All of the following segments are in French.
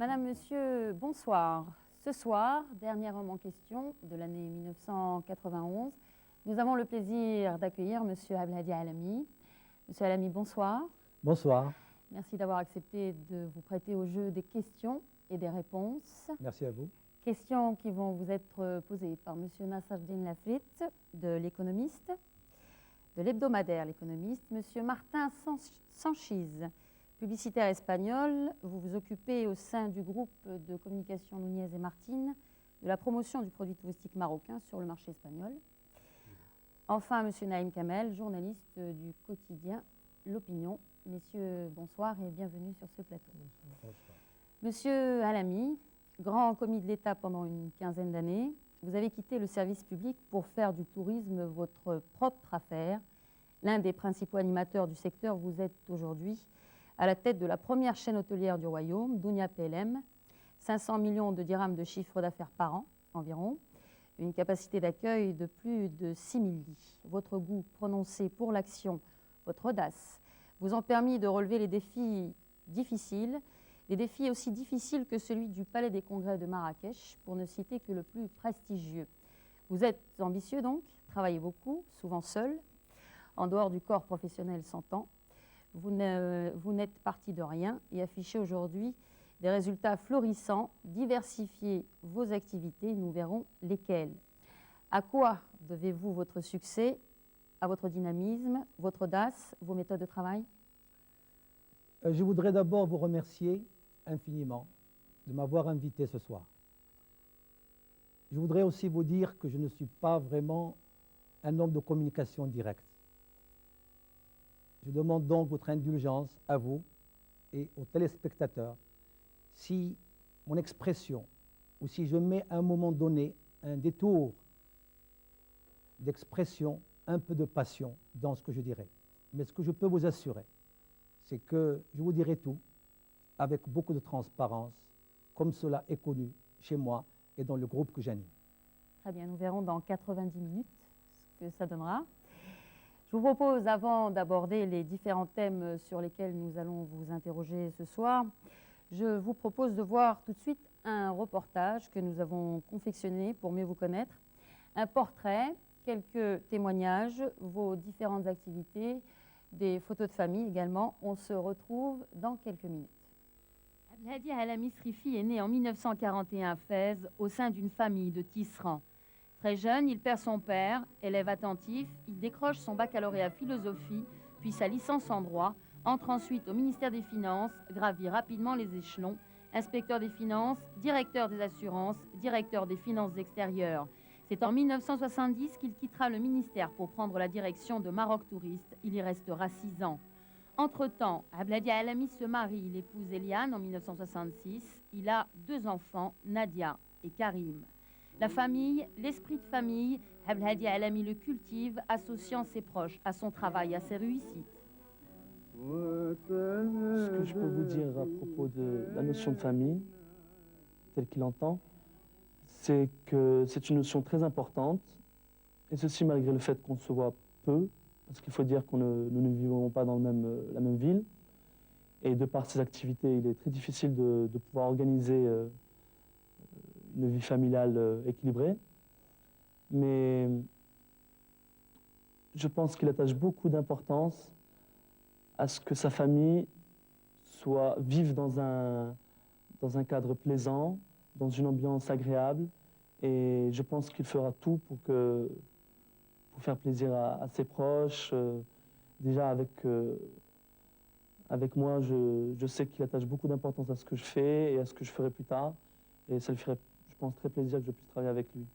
Madame, Monsieur, bonsoir. Ce soir, dernier roman en question de l'année 1991, nous avons le plaisir d'accueillir Monsieur Abdelhadi Alami. Monsieur Alami, bonsoir. Bonsoir. Merci d'avoir accepté de vous prêter au jeu des questions et des réponses. Merci à vous. Questions qui vont vous être posées par Monsieur Nasserdine Lafrit de l'Économiste, de l'hebdomadaire L'Économiste, Monsieur Martin Sanchiz, publicitaire espagnol. Vous vous occupez au sein du groupe de communication Nunez et Martin de la promotion du produit touristique marocain sur le marché espagnol. Enfin, Monsieur Naïm Kamel, journaliste du quotidien L'Opinion. Messieurs, bonsoir et bienvenue sur ce plateau. Bonsoir. Monsieur Alami, grand commis de l'État pendant une quinzaine d'années, vous avez quitté le service public pour faire du tourisme votre propre affaire. L'un des principaux animateurs du secteur, vous êtes aujourd'hui à la tête de la première chaîne hôtelière du royaume, Dunia PLM, 500 millions de dirhams de chiffre d'affaires par an environ, une capacité d'accueil de plus de 6000 lits. Votre goût prononcé pour l'action, votre audace, vous ont permis de relever les défis difficiles, des défis aussi difficiles que celui du Palais des Congrès de Marrakech, pour ne citer que le plus prestigieux. Vous êtes ambitieux donc, travaillez beaucoup, souvent seul, en dehors du corps professionnel s'entend. Vous n'êtes parti de rien et affichez aujourd'hui des résultats florissants. Diversifiez vos activités, nous verrons lesquelles. À quoi devez-vous votre succès? À votre dynamisme, votre audace, vos méthodes de travail? Je voudrais d'abord vous remercier infiniment de m'avoir invité ce soir. Je voudrais aussi vous dire que je ne suis pas vraiment un homme de communication directe. Je demande donc votre indulgence à vous et aux téléspectateurs si mon expression ou si je mets à un moment donné un détour d'expression, un peu de passion dans ce que je dirai. Mais ce que je peux vous assurer, c'est que je vous dirai tout avec beaucoup de transparence, comme cela est connu chez moi et dans le groupe que j'anime. Très bien, nous verrons dans 90 minutes ce que ça donnera. Je vous propose, avant d'aborder les différents thèmes sur lesquels nous allons vous interroger ce soir, je vous propose de voir tout de suite un reportage que nous avons confectionné pour mieux vous connaître, un portrait, quelques témoignages, vos différentes activités, des photos de famille également. On se retrouve dans quelques minutes. Abdelhadi Alami Srifi est né en 1941 à Fès, au sein d'une famille de tisserands. Très jeune, il perd son père, élève attentif, il décroche son baccalauréat philosophie, puis sa licence en droit, entre ensuite au ministère des Finances, gravit rapidement les échelons, inspecteur des finances, directeur des assurances, directeur des finances extérieures. C'est en 1970 qu'il quittera le ministère pour prendre la direction de Maroc Touriste. Il y restera 6 ans. Entre-temps, Abdelhadi Alami se marie, il épouse Eliane en 1966. Il a 2 enfants, Nadia et Karim. La famille, l'esprit de famille, Abdelhadi Alami le cultive, associant ses proches à son travail, à ses réussites. Ce que je peux vous dire à propos de la notion de famille, telle qu'il entend, c'est que c'est une notion très importante, et ceci malgré le fait qu'on se voit peu, parce qu'il faut dire que nous ne vivons pas dans la même ville, et de par ses activités, il est très difficile de pouvoir organiser une vie familiale équilibrée. Mais je pense qu'il attache beaucoup d'importance à ce que sa famille vive dans un cadre plaisant, dans une ambiance agréable, et je pense qu'il fera tout pour faire plaisir à ses proches. Déjà avec moi, je sais qu'il attache beaucoup d'importance à ce que je fais et à ce que je ferai plus tard, et ça lui ferait, je pense, très plaisir que je puisse travailler avec lui.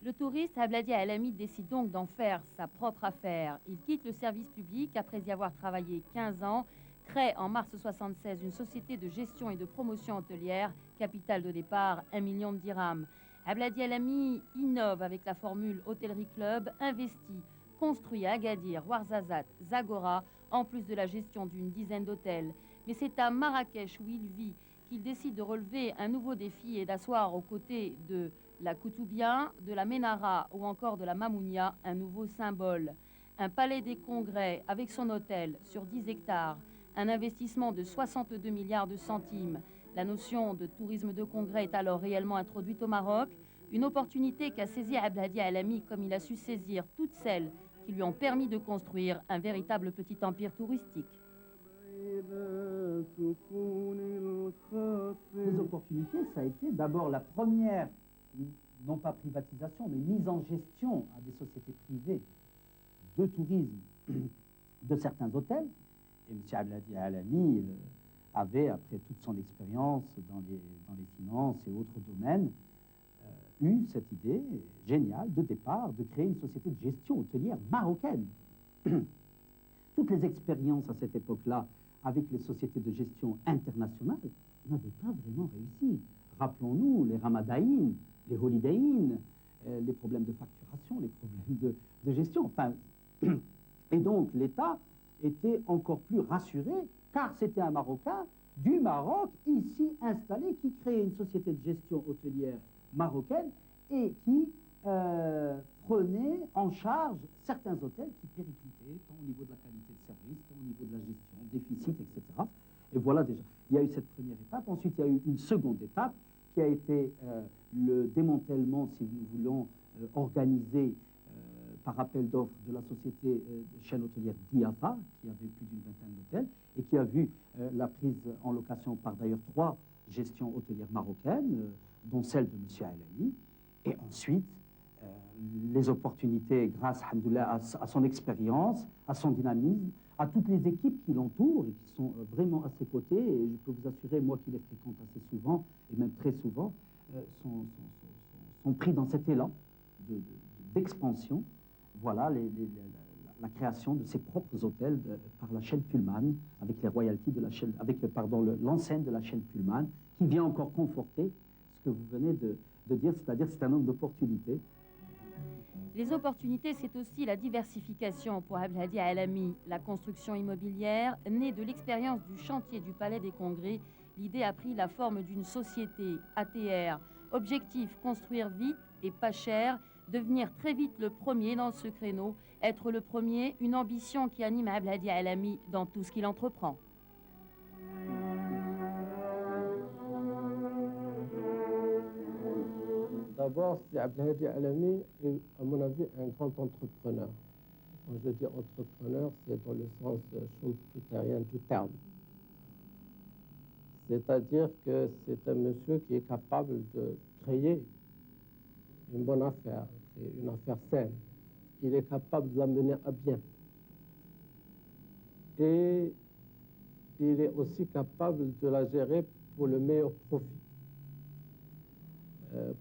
Le touriste Abdelhadi Alami décide donc d'en faire sa propre affaire. Il quitte le service public après y avoir travaillé 15 ans, crée en mars 1976 une société de gestion et de promotion hôtelière, capital de départ 1 million de dirhams. Abdelhadi Alami innove avec la formule Hôtellerie Club, investit, construit à Agadir, Ouarzazate, Zagora, en plus de la gestion d'une dizaine d'hôtels. Mais c'est à Marrakech où il vit qu'il décide de relever un nouveau défi et d'asseoir aux côtés de la Koutoubia, de la Ménara ou encore de la Mamounia, un nouveau symbole. Un palais des congrès avec son hôtel sur 10 hectares, un investissement de 62 milliards de centimes. La notion de tourisme de congrès est alors réellement introduite au Maroc, une opportunité qu'a saisie Abdelhadi Alami comme il a su saisir toutes celles qui lui ont permis de construire un véritable petit empire touristique. Les opportunités, ça a été d'abord la première, non pas privatisation, mais mise en gestion à des sociétés privées de tourisme de certains hôtels. Et M. Abdelhadi Alami avait, après toute son expérience dans les finances et autres domaines, eu cette idée géniale de départ de créer une société de gestion hôtelière marocaine. Toutes les expériences à cette époque-là avec les sociétés de gestion internationales n'avaient pas vraiment réussi. Rappelons-nous les Ramadaïn, les Holiday Inn, les problèmes de facturation, les problèmes de gestion. Enfin, et donc l'État était encore plus rassuré car c'était un Marocain du Maroc, ici installé, qui créait une société de gestion hôtelière marocaine et qui prenait en charge certains hôtels qui périclitaient, tant au niveau de la qualité de service, tant au niveau de la gestion, déficit, etc. Et voilà déjà, il y a eu cette première étape. Ensuite, il y a eu une seconde étape qui a été le démantèlement, si nous voulons, organisé par appel d'offres de la société de chaîne hôtelière Diafa, qui avait plus d'une vingtaine d'hôtels, et qui a vu la prise en location par d'ailleurs 3 gestions hôtelières marocaines, dont celle de M. Alami. Et ensuite, les opportunités, grâce à son expérience, à son dynamisme, à toutes les équipes qui l'entourent et qui sont vraiment à ses côtés, et je peux vous assurer, moi qui les fréquente assez souvent, et même très souvent, sont pris dans cet élan d'expansion. Voilà la création de ses propres hôtels par la chaîne Pullman, avec les royalties de la chaîne, avec l'enseigne de la chaîne Pullman, qui vient encore conforter ce que vous venez de dire, c'est-à-dire que c'est un homme d'opportunité. Les opportunités, c'est aussi la diversification pour Abdelhadi Alami, la construction immobilière. Née de l'expérience du chantier du Palais des Congrès, l'idée a pris la forme d'une société ATR. Objectif, construire vite et pas cher, devenir très vite le premier dans ce créneau, être le premier, une ambition qui anime Abdelhadi Alami dans tout ce qu'il entreprend. D'abord, c'est Abdelhadi Alami est, à mon avis, un grand entrepreneur. Quand je dis entrepreneur, c'est dans le sens schumpeterien du terme. C'est-à-dire que c'est un monsieur qui est capable de créer une bonne affaire, créer une affaire saine. Il est capable de la mener à bien. Et il est aussi capable de la gérer pour le meilleur profit.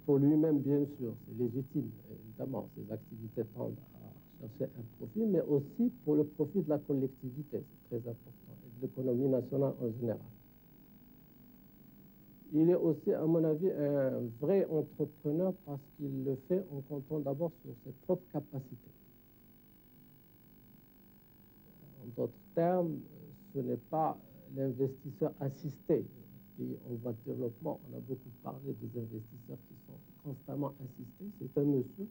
Pour lui-même, bien sûr, c'est légitime, évidemment, ses activités tendent à chercher un profit, mais aussi pour le profit de la collectivité, c'est très important, et de l'économie nationale en général. Il est aussi, à mon avis, un vrai entrepreneur parce qu'il le fait en comptant d'abord sur ses propres capacités. En d'autres termes, ce n'est pas l'investisseur assisté. Pays en voie de développement, on a beaucoup parlé des investisseurs qui sont constamment assistés. C'est un monsieur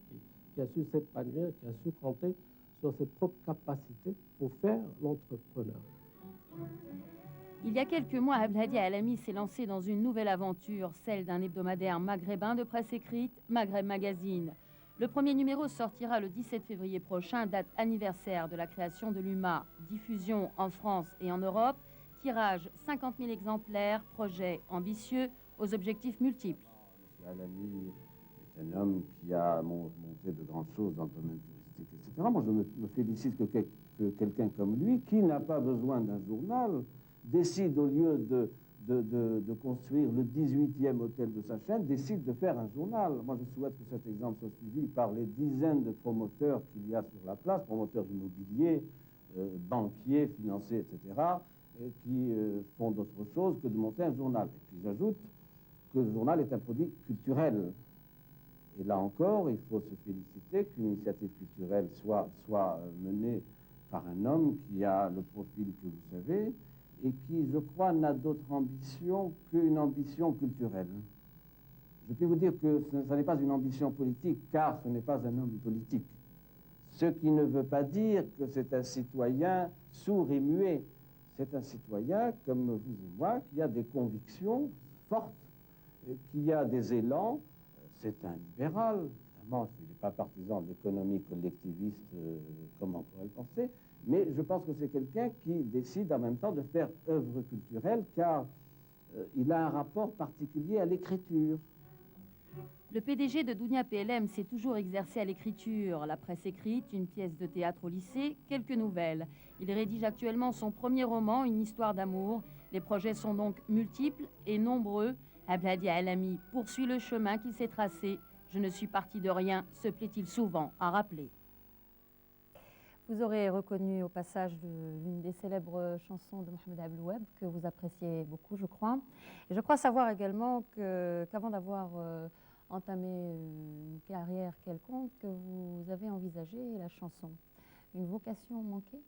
qui a su s'épanouir, qui a su compter sur ses propres capacités pour faire l'entrepreneur. Il y a quelques mois, Abdelhadi Alami s'est lancé dans une nouvelle aventure, celle d'un hebdomadaire maghrébin de presse écrite, Maghreb Magazine. Le premier numéro sortira le 17 février prochain, date anniversaire de la création de l'UMA. Diffusion en France et en Europe, tirage 50 000 exemplaires, projet ambitieux aux objectifs multiples. M. Alami est un homme qui a monté de grandes choses dans le domaine touristique, etc. Moi, je me félicite que quelqu'un comme lui, qui n'a pas besoin d'un journal, décide, au lieu de construire le 18e hôtel de sa chaîne, décide de faire un journal. Moi, je souhaite que cet exemple soit suivi par les dizaines de promoteurs qu'il y a sur la place, promoteurs immobiliers, banquiers, financiers, etc., qui font d'autre chose que de monter un journal. Et puis j'ajoute que le journal est un produit culturel. Et là encore, il faut se féliciter qu'une initiative culturelle soit menée par un homme qui a le profil que vous savez et qui, je crois, n'a d'autre ambition qu'une ambition culturelle. Je peux vous dire que ce n'est pas une ambition politique, car ce n'est pas un homme politique. Ce qui ne veut pas dire que c'est un citoyen sourd et muet. c'est un citoyen comme vous et moi qui a des convictions fortes, qui a des élans. C'est un libéral. Évidemment, il n'est pas partisan de l'économie collectiviste comme on pourrait le penser, mais je pense que c'est quelqu'un qui décide en même temps de faire œuvre culturelle car il a un rapport particulier à l'écriture. Le PDG de Dounia PLM s'est toujours exercé à l'écriture, la presse écrite, une pièce de théâtre au lycée, quelques nouvelles. Il rédige actuellement son premier roman, Une histoire d'amour. Les projets sont donc multiples et nombreux. Abdelhadi Alami poursuit le chemin qu'il s'est tracé. Je ne suis parti de rien, se plaît-il souvent à rappeler. Vous aurez reconnu au passage l'une des célèbres chansons de Mohamed Abdeloueb que vous appréciez beaucoup, je crois. Et je crois savoir également qu'avant d'avoir entamé une carrière quelconque, que vous avez envisagé la chanson. Une vocation manquée?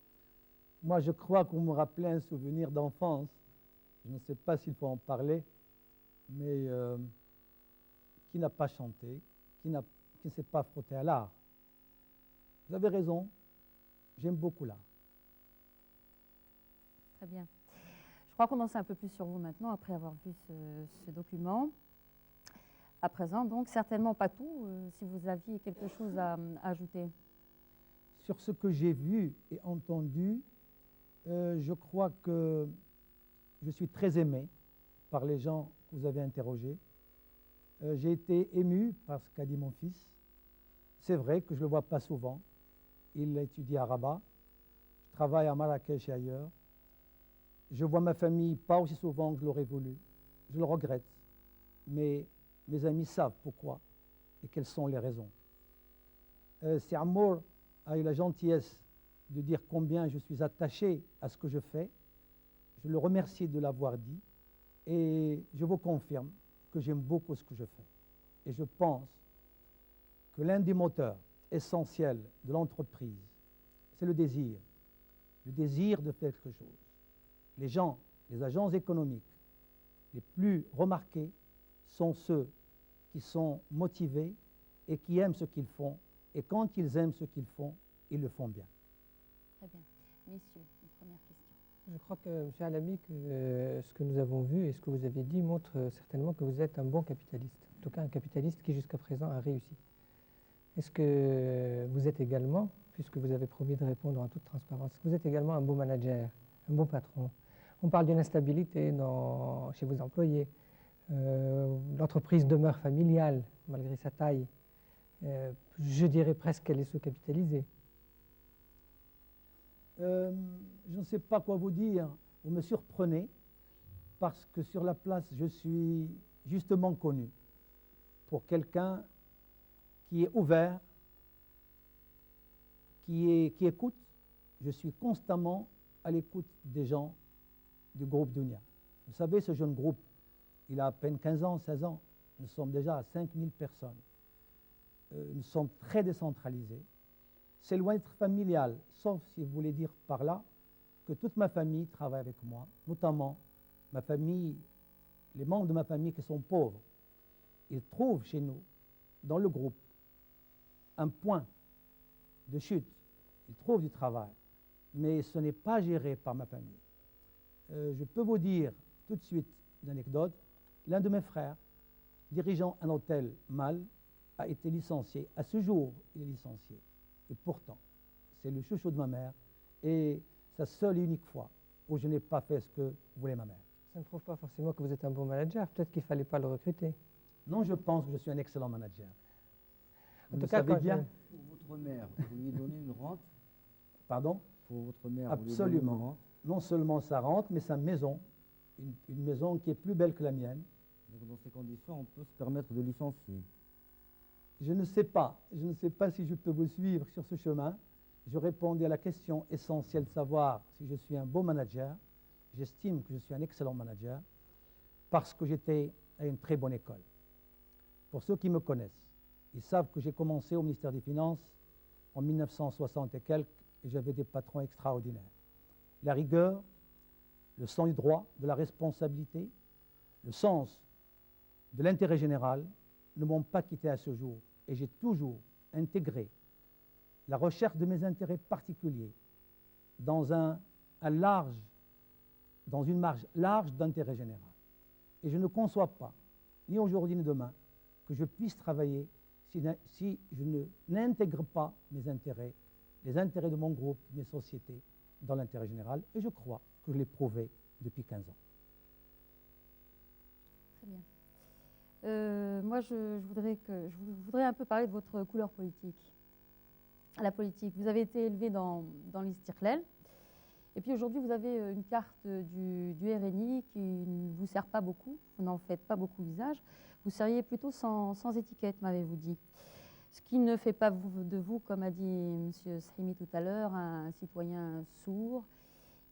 Moi, je crois qu'on me rappelait un souvenir d'enfance. Je ne sais pas s'il faut en parler, mais qui n'a pas chanté, qui ne s'est pas frotté à l'art. Vous avez raison, j'aime beaucoup l'art. Très bien. Je crois qu'on en sait un peu plus sur vous maintenant, après avoir vu ce document. À présent, donc, certainement pas tout, si vous aviez quelque chose à ajouter. Sur ce que j'ai vu et entendu, je crois que je suis très aimé par les gens que vous avez interrogés. J'ai été ému par ce qu'a dit mon fils. C'est vrai que je ne le vois pas souvent. Il étudie à Rabat. Je travaille à Marrakech et ailleurs. Je vois ma famille pas aussi souvent que je l'aurais voulu. Je le regrette. Mais mes amis savent pourquoi et quelles sont les raisons. Si Amour a eu la gentillesse de dire combien je suis attaché à ce que je fais, je le remercie de l'avoir dit et je vous confirme que j'aime beaucoup ce que je fais. Et je pense que l'un des moteurs essentiels de l'entreprise, c'est le désir de faire quelque chose. Les gens, les agents économiques les plus remarqués sont ceux qui sont motivés et qui aiment ce qu'ils font. Et quand ils aiment ce qu'ils font, ils le font bien. Très bien. Messieurs, une première question. Je crois que, M. Alami, que ce que nous avons vu et ce que vous avez dit montre certainement que vous êtes un bon capitaliste. En tout cas, un capitaliste qui, jusqu'à présent, a réussi. Est-ce que vous êtes également, puisque vous avez promis de répondre en toute transparence, vous êtes également un bon manager, un bon patron? On parle d'une instabilité chez vos employés. L'entreprise demeure familiale, malgré sa taille. Je dirais presque qu'elle est sous-capitalisée. Je ne sais pas quoi vous dire. Vous me surprenez parce que sur la place, je suis justement connu pour quelqu'un qui est ouvert, qui écoute. Je suis constamment à l'écoute des gens du groupe Dounia. Vous savez, ce jeune groupe, il a à peine 15 ans, 16 ans. Nous sommes déjà à 5000 personnes. Nous sommes très décentralisés. C'est loin d'être familial, sauf si vous voulez dire par là que toute ma famille travaille avec moi, notamment ma famille, les membres de ma famille qui sont pauvres. Ils trouvent chez nous, dans le groupe, un point de chute. Ils trouvent du travail, mais ce n'est pas géré par ma famille. Je peux vous dire tout de suite une anecdote. L'un de mes frères, dirigeant un hôtel Mal, a été licencié. À ce jour, il est licencié. Et pourtant, c'est le chouchou de ma mère et sa seule et unique fois où je n'ai pas fait ce que voulait ma mère. Ça ne prouve pas forcément que vous êtes un bon manager. Peut-être qu'il ne fallait pas le recruter. Non, je pense que je suis un excellent manager. En Vous tout le cas, savez bien. Pour votre mère, vous lui donnez une rente? Pardon? Pour votre mère, Absolument. vous lui donnez une rente? Non seulement sa rente, mais sa maison. Une maison qui est plus belle que la mienne. Donc dans ces conditions, on peut se permettre de licencier. Je ne sais pas. Je ne sais pas si je peux vous suivre sur ce chemin. Je répondais à la question essentielle de savoir si je suis un bon manager. J'estime que je suis un excellent manager parce que j'étais à une très bonne école. Pour ceux qui me connaissent, ils savent que j'ai commencé au ministère des Finances en 1960 et quelques et j'avais des patrons extraordinaires. La rigueur, le sens du droit, de la responsabilité, le sens de l'intérêt général ne m'ont pas quitté à ce jour et j'ai toujours intégré la recherche de mes intérêts particuliers dans un large dans une marge large d'intérêt général. Et je ne conçois pas, ni aujourd'hui ni demain, que je puisse travailler si je n'intègre pas mes intérêts, les intérêts de mon groupe, mes sociétés, dans l'intérêt général. Et je crois que je l'ai prouvé depuis 15 ans. Très bien. Moi, je voudrais un peu parler de votre couleur politique. La politique. Vous avez été élevé dans l'Istiqlal. Et puis aujourd'hui, vous avez une carte du RNI qui ne vous sert pas beaucoup. Vous n'en faites pas beaucoup usage. Vous seriez plutôt sans étiquette, m'avez-vous dit. Ce qui ne fait pas de vous, comme a dit M. Sahimi tout à l'heure, un citoyen sourd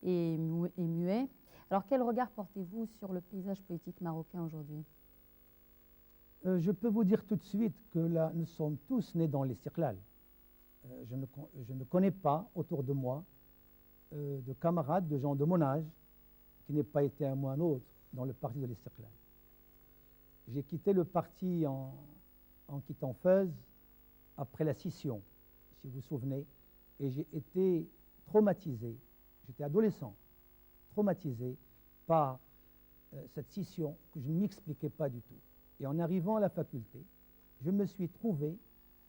et muet. Alors, quel regard portez-vous sur le paysage politique marocain aujourd'hui? Je peux vous dire tout de suite que là, nous sommes tous nés dans l'Istiqlal. Je ne connais pas autour de moi de camarades, de gens de mon âge, qui n'aient pas été un ou un autre dans le parti de l'Istiqlal. J'ai quitté le parti en quittant Fès après la scission, si vous vous souvenez, et j'ai été traumatisé, j'étais adolescent, traumatisé par cette scission que je ne m'expliquais pas du tout. Et en arrivant à la faculté, je me suis trouvé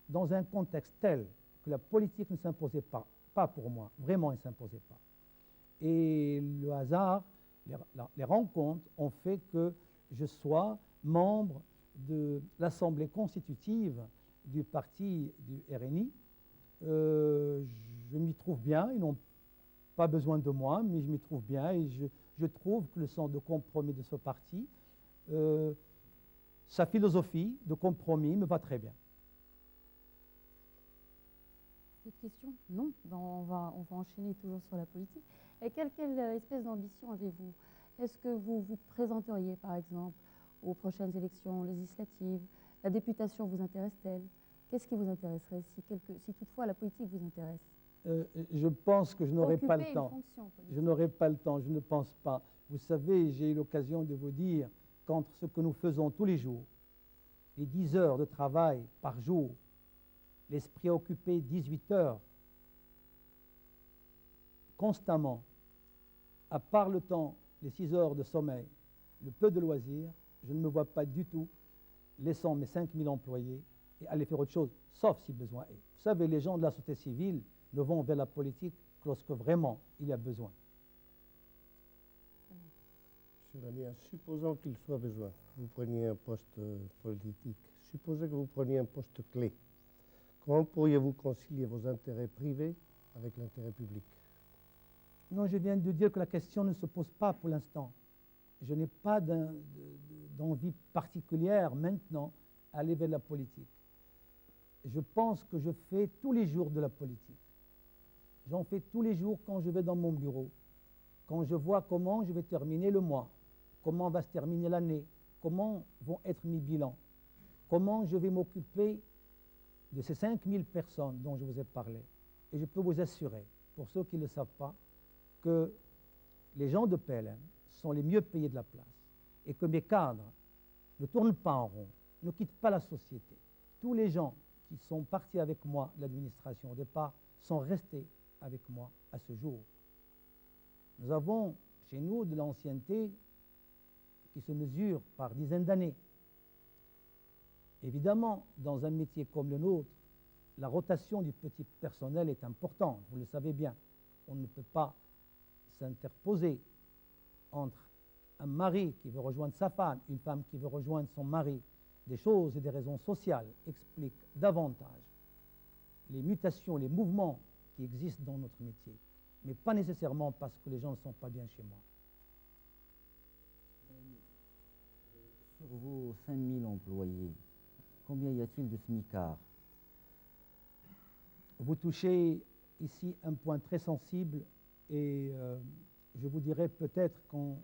dans un contexte tel que la politique ne s'imposait pas pour moi, vraiment elle ne s'imposait pas. Et le hasard, les rencontres ont fait que je sois membre de l'Assemblée constitutive du parti du RNI. Je m'y trouve bien, ils n'ont pas besoin de moi, mais je m'y trouve bien et je trouve que le sens de compromis de ce parti, sa philosophie de compromis me va très bien. D'autres questions? Non. Ben, on va enchaîner toujours sur la politique. Et quelle espèce d'ambition avez-vous? Est-ce que vous vous présenteriez, par exemple, aux prochaines élections législatives? La députation vous intéresse-t-elle? Qu'est-ce qui vous intéresserait si toutefois la politique vous intéresse? Je pense que je n'aurai pas le temps. Je n'aurai pas le temps, je ne pense pas. Vous savez, j'ai eu l'occasion de vous dire qu'entre ce que nous faisons tous les jours, les 10 heures de travail par jour, l'esprit occupé 18 heures, constamment, à part le temps, les 6 heures de sommeil, le peu de loisirs, je ne me vois pas du tout laissant mes 5000 employés et aller faire autre chose, sauf si besoin est. Vous savez, les gens de la société civile ne vont vers la politique que lorsque vraiment il y a besoin. Monsieur Lamia, supposons qu'il soit besoin, vous preniez un poste politique, supposez que vous preniez un poste clé. Comment pourriez-vous concilier vos intérêts privés avec l'intérêt public? Non, je viens de dire que la question ne se pose pas pour l'instant. Je n'ai pas d'envie particulière maintenant à aller vers la politique. Je pense que je fais tous les jours de la politique. J'en fais tous les jours quand je vais dans mon bureau, quand je vois comment je vais terminer le mois, comment va se terminer l'année, comment vont être mes bilans, comment je vais m'occuper de ces 5000 personnes dont je vous ai parlé. Et je peux vous assurer, pour ceux qui ne le savent pas, que les gens de PLM sont les mieux payés de la place et que mes cadres ne tournent pas en rond, ne quittent pas la société. Tous les gens qui sont partis avec moi de l'administration au départ sont restés avec moi à ce jour. Nous avons chez nous de l'ancienneté qui se mesure par dizaines d'années. Évidemment, dans un métier comme le nôtre, la rotation du petit personnel est importante, vous le savez bien. On ne peut pas s'interposer entre un mari qui veut rejoindre sa femme, une femme qui veut rejoindre son mari. Des choses et des raisons sociales expliquent davantage les mutations, les mouvements qui existent dans notre métier, mais pas nécessairement parce que les gens ne sont pas bien chez moi. Sur vos 5000 employés, combien y a-t-il de smicards? Vous touchez ici un point très sensible et je vous dirai peut-être quand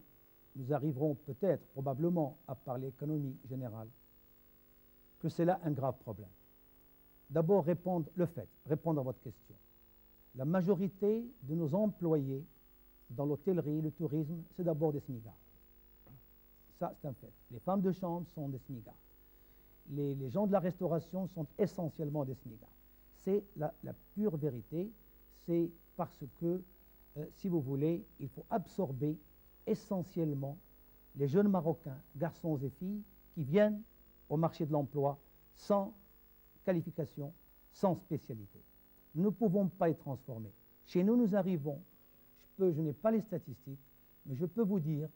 nous arriverons peut-être, probablement, à parler économie générale, que c'est là un grave problème. D'abord, répondre à votre question. La majorité de nos employés dans l'hôtellerie, le tourisme, c'est d'abord des smigards. Ça, c'est un fait. Les femmes de chambre sont des smigards. Les gens de la restauration sont essentiellement des smigards. C'est la pure vérité. C'est parce que, si vous voulez, il faut absorber essentiellement les jeunes Marocains, garçons et filles, qui viennent au marché de l'emploi sans qualification, sans spécialité. Nous ne pouvons pas les transformer. Chez nous, nous arrivons, je n'ai pas les statistiques, mais je peux vous dire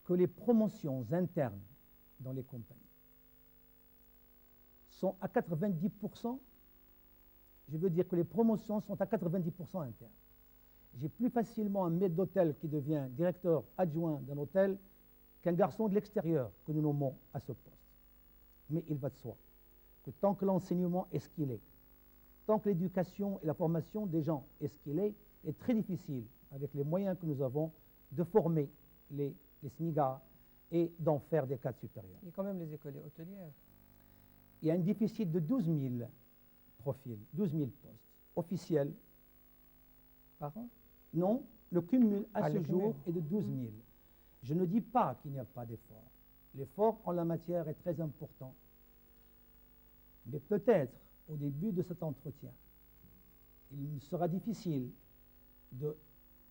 que les promotions internes dans les compagnies sont à 90%, je veux dire que les promotions sont à 90% internes. J'ai plus facilement un maître d'hôtel qui devient directeur adjoint d'un hôtel qu'un garçon de l'extérieur que nous nommons à ce poste. Mais il va de soi que tant que l'enseignement est ce qu'il est, tant que l'éducation et la formation des gens est ce qu'il est très difficile, avec les moyens que nous avons, de former les SMIGA et d'en faire des cadres supérieurs. Il y a quand même les écoles hôtelières. Il y a un déficit de 12 000 profils, 12 000 postes officiels. Par an? Non, le cumul à ce le jour cumul. est de 12 000. Je ne dis pas qu'il n'y a pas d'effort. L'effort en la matière est très important. Mais peut-être, au début de cet entretien, il sera difficile de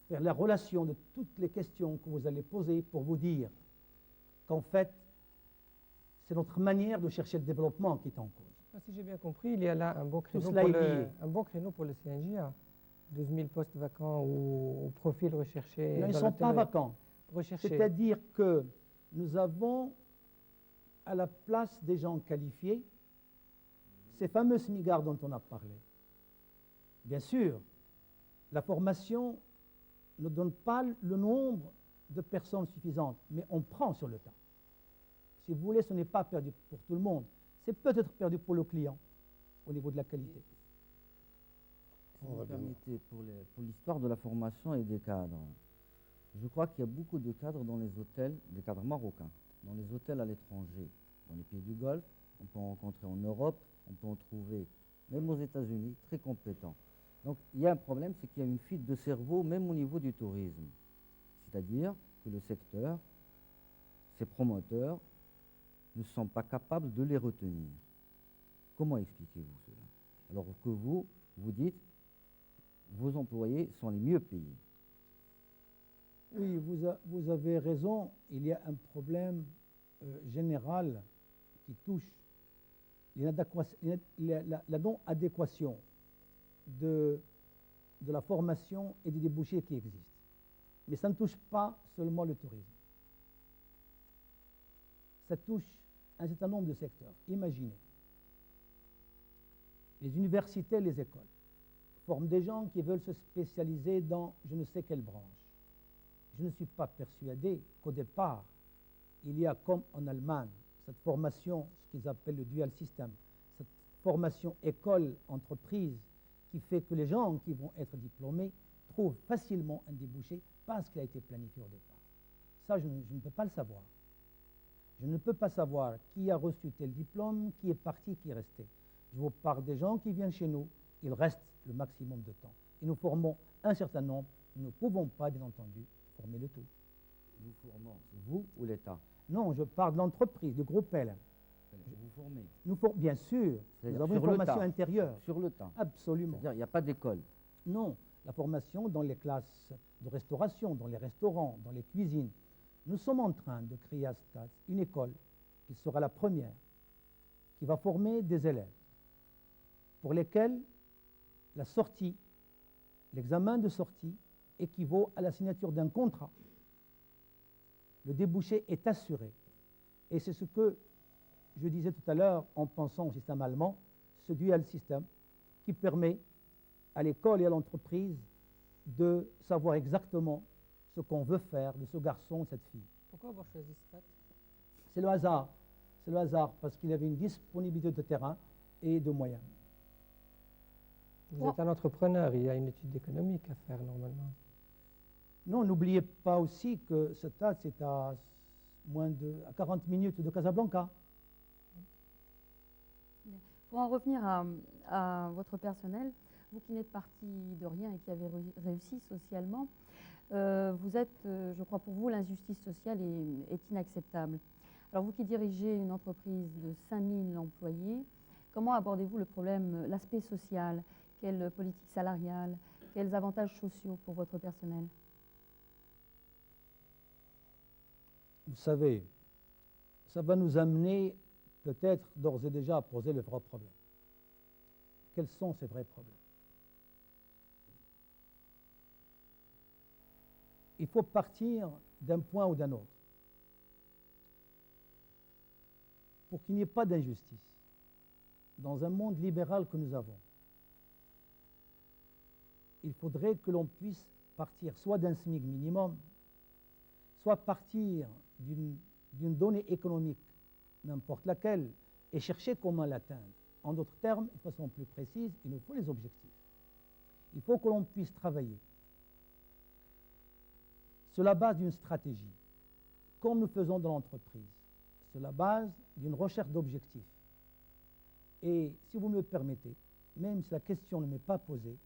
faire la relation de toutes les questions que vous allez poser pour vous dire qu'en fait, c'est notre manière de chercher le développement qui est en cause. Si j'ai bien compris, il y a là un bon créneau, pour le CNJA. 12 000 postes vacants ou profils recherchés. Non, ils ne sont pas vacants. Recherchés. C'est-à-dire que nous avons à la place des gens qualifiés ces fameux SMIGAR dont on a parlé. Bien sûr, la formation ne donne pas le nombre de personnes suffisantes, mais on prend sur le tas. Si vous voulez, ce n'est pas perdu pour tout le monde. C'est peut-être perdu pour le client au niveau de la qualité. Si vous me permettez, pour l'histoire de la formation et des cadres, je crois qu'il y a beaucoup de cadres dans les hôtels, des cadres marocains, dans les hôtels à l'étranger, dans les pays du Golfe, on peut en rencontrer en Europe, on peut en trouver même aux États-Unis, très compétents. Donc il y a un problème, c'est qu'il y a une fuite de cerveau même au niveau du tourisme. C'est-à-dire que le secteur, ses promoteurs, ne sont pas capables de les retenir. Comment expliquez-vous cela? Alors que vous dites, vos employés sont les mieux payés. Oui, vous avez raison. Il y a un problème général qui touche la non-adéquation de la formation et des débouchés qui existent. Mais ça ne touche pas seulement le tourisme. Ça touche un certain nombre de secteurs. Imaginez, les universités, les écoles forment des gens qui veulent se spécialiser dans je ne sais quelle branche. Je ne suis pas persuadé qu'au départ, il y a comme en Allemagne, cette formation, ce qu'ils appellent le dual system, cette formation école-entreprise qui fait que les gens qui vont être diplômés trouvent facilement un débouché parce qu'il a été planifié au départ. Ça, je ne peux pas le savoir. Je ne peux pas savoir qui a reçu tel diplôme, qui est parti, qui est resté. Je vous parle des gens qui viennent chez nous, ils restent le maximum de temps. Et nous formons un certain nombre. Nous ne pouvons pas, bien entendu, former le tout. Nous formons, vous ou l'État? Non, je parle de l'entreprise, du groupe L. Vous formez? Bien sûr, nous avons une formation intérieure. Sur le temps? Absolument. C'est-à-dire, il n'y a pas d'école? Non, la formation dans les classes de restauration, dans les restaurants, dans les cuisines. Nous sommes en train de créer à Stade une école qui sera la première, qui va former des élèves pour lesquels la sortie, l'examen de sortie équivaut à la signature d'un contrat. Le débouché est assuré. Et c'est ce que je disais tout à l'heure en pensant au système allemand, ce dual system qui permet à l'école et à l'entreprise de savoir exactement ce qu'on veut faire de ce garçon ou cette fille. Pourquoi avoir choisi Stade? C'est le hasard. C'est le hasard parce qu'il y avait une disponibilité de terrain et de moyens. Vous êtes un entrepreneur, il y a une étude économique à faire normalement. Non, n'oubliez pas aussi que ce stade, c'est à 40 minutes de Casablanca. Pour en revenir à votre personnel, vous qui n'êtes parti de rien et qui avez réussi socialement, vous êtes, je crois pour vous, l'injustice sociale est inacceptable. Alors vous qui dirigez une entreprise de 5000 employés, comment abordez-vous le problème, l'aspect social? Quelle politique salariale? Quels avantages sociaux pour votre personnel? vous savez, ça va nous amener peut-être d'ores et déjà à poser le vrai problème. Quels sont ces vrais problèmes? Il faut partir d'un point ou d'un autre pour qu'il n'y ait pas d'injustice dans un monde libéral que nous avons. Il faudrait que l'on puisse partir soit d'un SMIC minimum, soit partir d'une donnée économique, n'importe laquelle, et chercher comment l'atteindre. En d'autres termes, de façon plus précise, il nous faut les objectifs. Il faut que l'on puisse travailler sur la base d'une stratégie, comme nous faisons dans l'entreprise, sur la base d'une recherche d'objectifs. Et si vous me le permettez, même si la question ne m'est pas posée,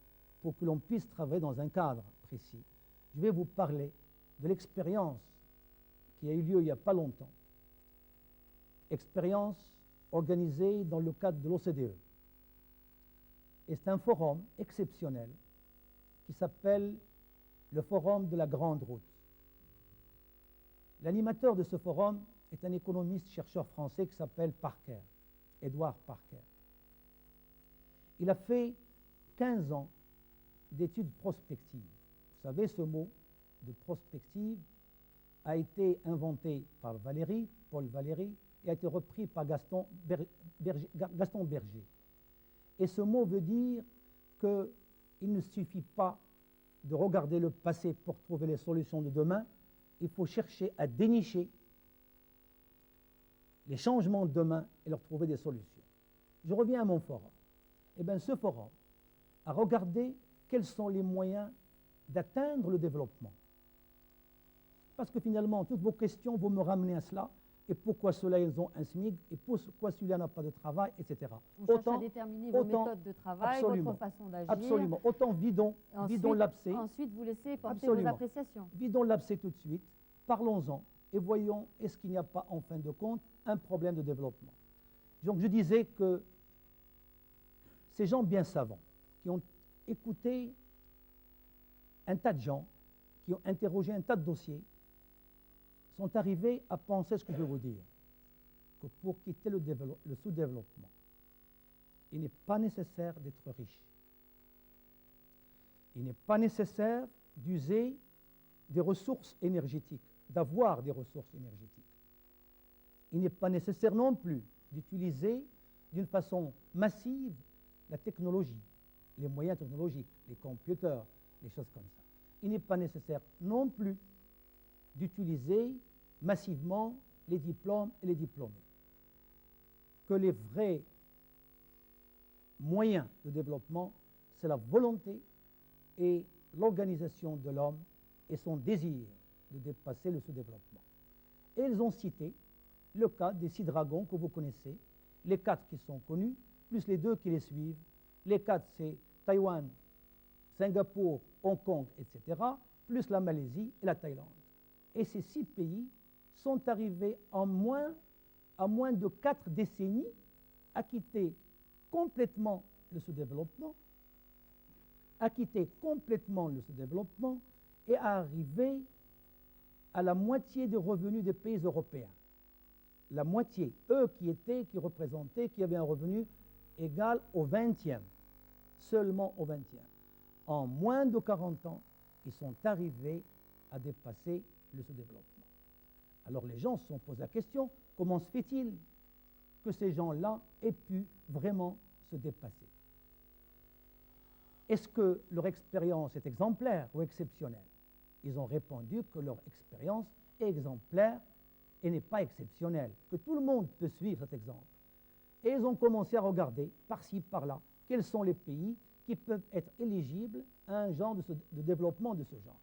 pour que l'on puisse travailler dans un cadre précis, je vais vous parler de l'expérience qui a eu lieu il n'y a pas longtemps. Expérience organisée dans le cadre de l'OCDE. Et c'est un forum exceptionnel qui s'appelle le Forum de la Grande Route. L'animateur de ce forum est un économiste-chercheur français qui s'appelle Parker, Edward Parker. Il a fait 15 ans d'études prospectives. Vous savez, ce mot de prospective a été inventé par Valéry, Paul Valéry, et a été repris par Gaston Berger. Et ce mot veut dire qu'il ne suffit pas de regarder le passé pour trouver les solutions de demain, il faut chercher à dénicher les changements de demain et leur trouver des solutions. Je reviens à mon forum. Eh bien, ce forum a regardé quels sont les moyens d'atteindre le développement. Parce que finalement, toutes vos questions vont me ramener à cela. Et pourquoi ceux-là, ils ont un SMIC, et pourquoi celui-là n'a pas de travail, etc. On cherche à déterminer vos méthodes de travail, votre façon d'agir. Absolument. Autant vidons l'abcès. Ensuite, vous laissez porter vos appréciations. Vidons l'abcès tout de suite, parlons-en, et voyons, est-ce qu'il n'y a pas, en fin de compte, un problème de développement. Donc, je disais que ces gens bien savants, qui ont écouté un tas de gens, qui ont interrogé un tas de dossiers, sont arrivés à penser ce que je veux vous dire, que pour quitter le sous-développement, il n'est pas nécessaire d'être riche. Il n'est pas nécessaire d'user des ressources énergétiques, d'avoir des ressources énergétiques. Il n'est pas nécessaire non plus d'utiliser d'une façon massive la technologie, les moyens technologiques, les computers, les choses comme ça. Il n'est pas nécessaire non plus d'utiliser massivement les diplômes et les diplômés. Que les vrais moyens de développement, c'est la volonté et l'organisation de l'homme et son désir de dépasser le sous-développement. Et ils ont cité le cas des 6 dragons que vous connaissez, les 4 qui sont connus, plus les 2 qui les suivent. Les 4, c'est Taïwan, Singapour, Hong Kong, etc., plus la Malaisie et la Thaïlande. Et ces 6 pays sont arrivés à moins de 4 décennies à quitter complètement le sous-développement, et à arriver à la moitié des revenus des pays européens. La moitié, eux qui avaient un revenu égal au 20e, seulement au 20e. En moins de 40 ans, ils sont arrivés à dépasser le sous-développement. Alors les gens se sont posé la question, comment se fait-il que ces gens-là aient pu vraiment se dépasser? Est-ce que leur expérience est exemplaire ou exceptionnelle? Ils ont répondu que leur expérience est exemplaire et n'est pas exceptionnelle, que tout le monde peut suivre cet exemple. Et ils ont commencé à regarder, par-ci, par-là, quels sont les pays qui peuvent être éligibles à un genre de développement de ce genre.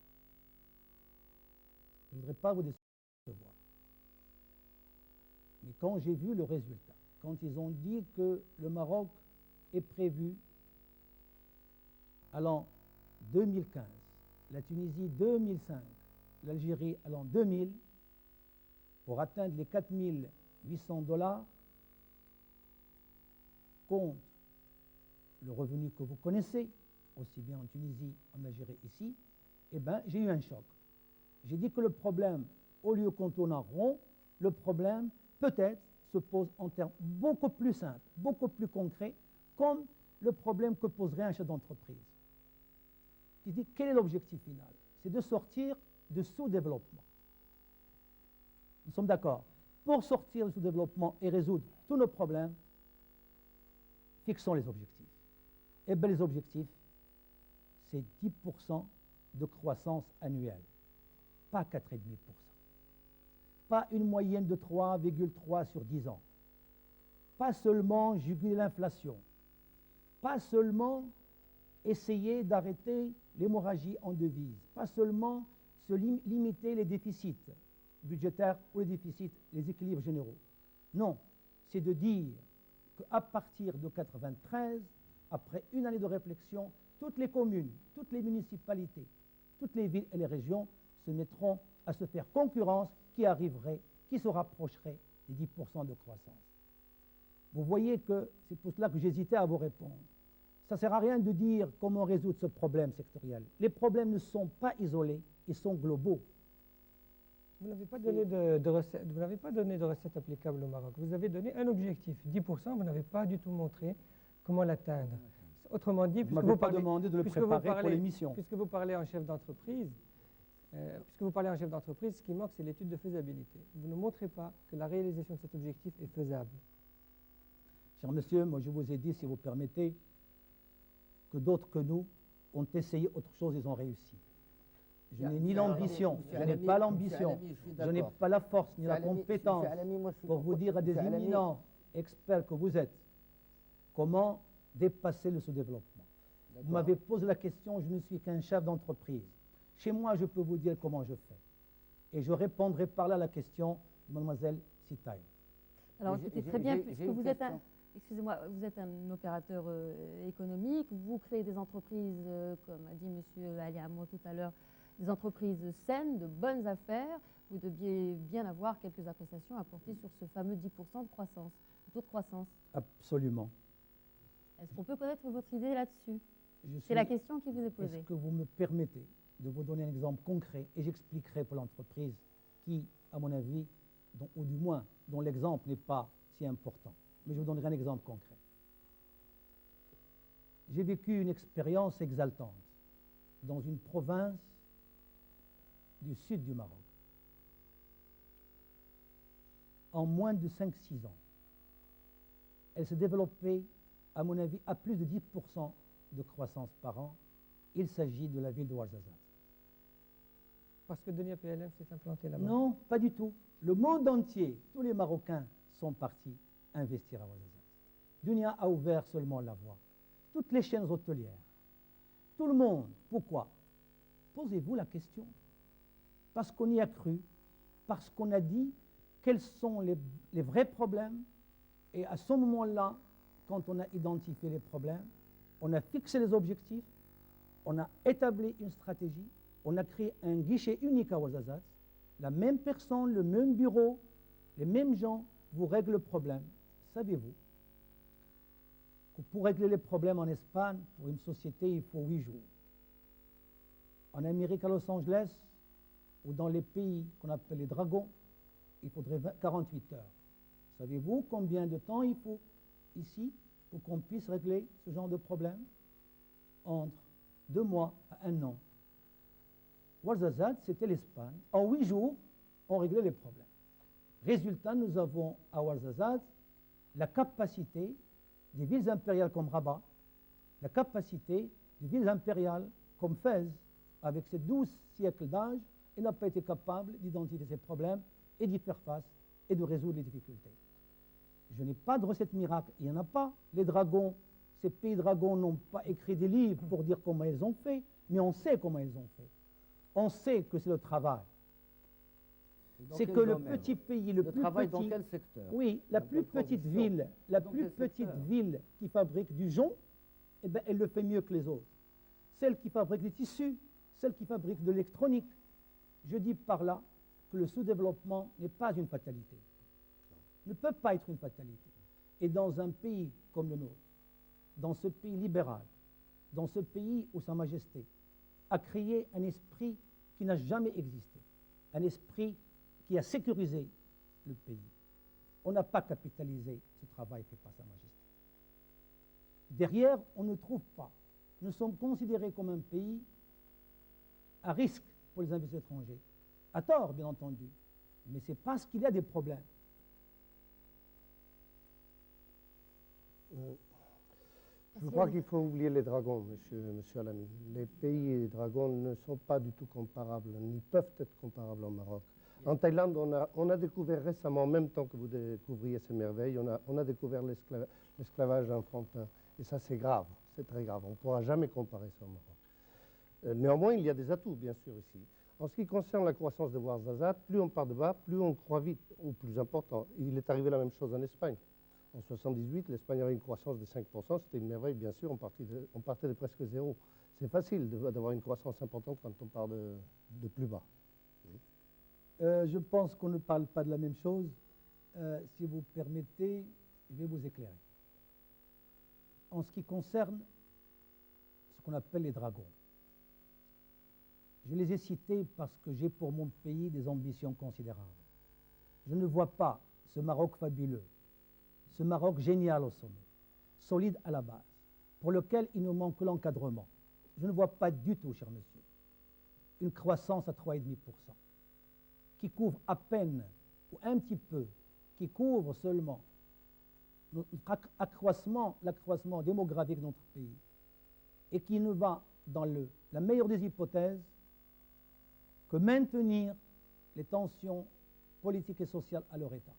Je ne voudrais pas vous décevoir. Mais quand j'ai vu le résultat, quand ils ont dit que le Maroc est prévu à l'an 2015, la Tunisie 2005, l'Algérie à l'an 2000, pour atteindre les 4 800 $, contre le revenu que vous connaissez, aussi bien en Tunisie, en Algérie, ici, eh bien, j'ai eu un choc. J'ai dit que le problème au lieu qu'on tourne en rond, le problème, peut-être, se pose en termes beaucoup plus simples, beaucoup plus concrets, comme le problème que poserait un chef d'entreprise. Qui dit, quel est l'objectif final? C'est de sortir de sous-développement. Nous sommes d'accord. Pour sortir du sous-développement et résoudre tous nos problèmes, fixons les objectifs. Et bien les objectifs, c'est 10% de croissance annuelle, pas 4,5%. Pas une moyenne de 3,3 sur 10 ans. Pas seulement juguler l'inflation. Pas seulement essayer d'arrêter l'hémorragie en devises. Pas seulement se limiter les déficits budgétaires ou les déficits, les équilibres généraux. Non, c'est de dire qu'à partir de 1993, après une année de réflexion, toutes les communes, toutes les municipalités, toutes les villes et les régions se mettront à se faire concurrence qui arriverait, qui se rapprocherait des 10% de croissance. Vous voyez que c'est pour cela que j'hésitais à vous répondre. Ça ne sert à rien de dire comment résoudre ce problème sectoriel. Les problèmes ne sont pas isolés, ils sont globaux. Vous n'avez pas donné de recette, vous n'avez pas donné de recette applicable au Maroc. Vous avez donné un objectif, 10%, vous n'avez pas du tout montré comment l'atteindre. Autrement dit, vous ne m'avez pas demandé de le préparer pour l'émission. Puisque vous parlez en chef d'entreprise, ce qui manque, c'est l'étude de faisabilité. Vous ne montrez pas que la réalisation de cet objectif est faisable. Cher monsieur, moi je vous ai dit, si vous permettez, que d'autres que nous ont essayé autre chose, ils ont réussi. Je n'ai ni l'ambition, je n'ai pas l'ambition, je n'ai pas la force ni la compétence pour vous dire à des éminents experts que vous êtes comment dépasser le sous-développement. Vous m'avez posé la question, je ne suis qu'un chef d'entreprise. Chez moi, je peux vous dire comment je fais. Et je répondrai par là à la question de mademoiselle Sitaï. Alors, écoutez, très bien, puisque vous êtes un... Excusez-moi, vous êtes un opérateur économique, vous créez des entreprises, comme a dit M. Ali Amro tout à l'heure, des entreprises saines, de bonnes affaires. Vous deviez bien avoir quelques appréciations à porter sur ce fameux 10% de croissance, de taux de croissance. Absolument. Est-ce qu'on peut connaître votre idée là-dessus? C'est la question qui vous est posée. Est-ce que vous me permettez de vous donner un exemple concret et j'expliquerai pour l'entreprise qui, à mon avis, ou du moins dont l'exemple n'est pas si important. Mais je vous donnerai un exemple concret. J'ai vécu une expérience exaltante dans une province du sud du Maroc. En moins de 5-6 ans, elle s'est développée, à mon avis, à plus de 10% de croissance par an. Il s'agit de la ville de Ouarzazate. Parce que Dunia PLM s'est implanté là-bas? Non, pas du tout. Le monde entier, tous les Marocains sont partis investir à Ouarzazate. Dunia a ouvert seulement la voie. Toutes les chaînes hôtelières, tout le monde. Pourquoi? Posez-vous la question. Parce qu'on y a cru, parce qu'on a dit quels sont les vrais problèmes. Et à ce moment-là, quand on a identifié les problèmes, on a fixé les objectifs, on a établi une stratégie, on a créé un guichet unique à Ouarzazate. La même personne, le même bureau, les mêmes gens vous règlent le problème. Savez-vous que pour régler les problèmes en Espagne, pour une société, il faut 8 jours. En Amérique, à Los Angeles, ou dans les pays qu'on appelle les dragons, il faudrait 48 heures. Savez-vous combien de temps il faut ici pour qu'on puisse régler ce genre de problème? Entre 2 mois à 1 an. Ouarzazate, c'était l'Espagne. En 8 jours, on réglait les problèmes. Résultat, nous avons à Ouarzazate la capacité des villes impériales comme Rabat, la capacité des villes impériales comme Fès, avec ses 12 siècles d'âge, et n'a pas été capable d'identifier ces problèmes et d'y faire face et de résoudre les difficultés. Je n'ai pas de recette miracle, il n'y en a pas. Les dragons, ces pays dragons n'ont pas écrit des livres pour dire comment ils ont fait, mais on sait comment ils ont fait. On sait que c'est le travail. C'est que le petit pays, le plus travail petit, dans quel secteur? Oui, la plus petite ville, qui fabrique du jonc, eh ben, elle le fait mieux que les autres. Celle qui fabrique des tissus, celle qui fabrique de l'électronique. Je dis par là que le sous-développement n'est pas une fatalité. Ne peut pas être une fatalité. Et dans un pays comme le nôtre, dans ce pays libéral, dans ce pays où Sa Majesté a créé un esprit qui n'a jamais existé, un esprit qui a sécurisé le pays. On n'a pas capitalisé ce travail fait par Sa Majesté. Derrière, on ne trouve pas. Nous sommes considérés comme un pays à risque pour les investisseurs étrangers. À tort, bien entendu. Mais c'est parce qu'il y a des problèmes. Je crois qu'il faut oublier les dragons, monsieur Alami. Les pays et les dragons ne sont pas du tout comparables, ni peuvent être comparables au Maroc. En Thaïlande, on a découvert récemment, en même temps que vous découvriez ces merveilles, on a découvert l'esclavage enfantin. Et ça, c'est grave, c'est très grave. On ne pourra jamais comparer ça au Maroc. Néanmoins, il y a des atouts, bien sûr, ici. En ce qui concerne la croissance de Ouarzazate, plus on part de bas, plus on croît vite, ou plus important. Il est arrivé la même chose en Espagne. En 1978, l'Espagne avait une croissance de 5%, c'était une merveille, bien sûr, on partait de presque zéro. C'est facile d'avoir une croissance importante quand on part de plus bas. Je pense qu'on ne parle pas de la même chose. Si vous permettez, je vais vous éclairer. En ce qui concerne ce qu'on appelle les dragons, je les ai cités parce que j'ai pour mon pays des ambitions considérables. Je ne vois pas ce Maroc fabuleux, ce Maroc génial au sommet, solide à la base, pour lequel il nous manque l'encadrement. Je ne vois pas du tout, cher monsieur, une croissance à 3,5%, qui couvre à peine, ou un petit peu, qui couvre seulement l'accroissement démographique de notre pays, et qui ne va dans la meilleure des hypothèses que maintenir les tensions politiques et sociales à leur état.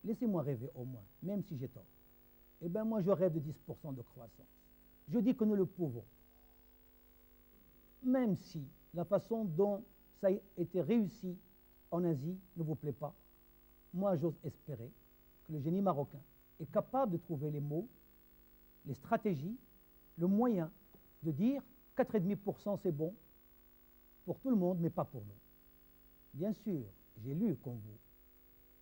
Laissez-moi rêver au moins, même si j'ai tort. Eh bien, moi, je rêve de 10% de croissance. Je dis que nous le pouvons. Même si la façon dont ça a été réussi en Asie ne vous plaît pas, moi, j'ose espérer que le génie marocain est capable de trouver les mots, les stratégies, le moyen de dire 4,5% c'est bon pour tout le monde, mais pas pour nous. Bien sûr, j'ai lu, comme vous,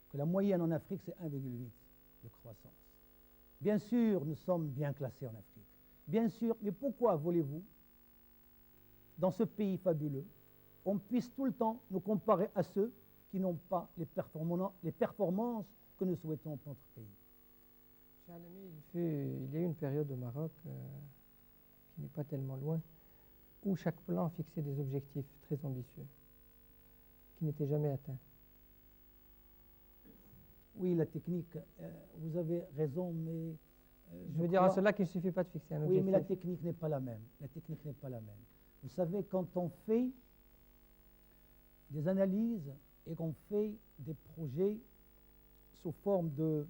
que la moyenne en Afrique, c'est 1,8 de croissance. Bien sûr, nous sommes bien classés en Afrique. Bien sûr, mais pourquoi voulez-vous, dans ce pays fabuleux, on puisse tout le temps nous comparer à ceux qui n'ont pas les performances que nous souhaitons pour notre pays? Cher ami, il y a eu une période au Maroc qui n'est pas tellement loin, où chaque plan fixait des objectifs très ambitieux, qui n'étaient jamais atteints. Oui, la technique, vous avez raison, mais... je veux dire à cela qu'il ne suffit pas de fixer un objectif. Oui, mais la technique n'est pas la même. La technique n'est pas la même. Vous savez, quand on fait des analyses et qu'on fait des projets sous forme de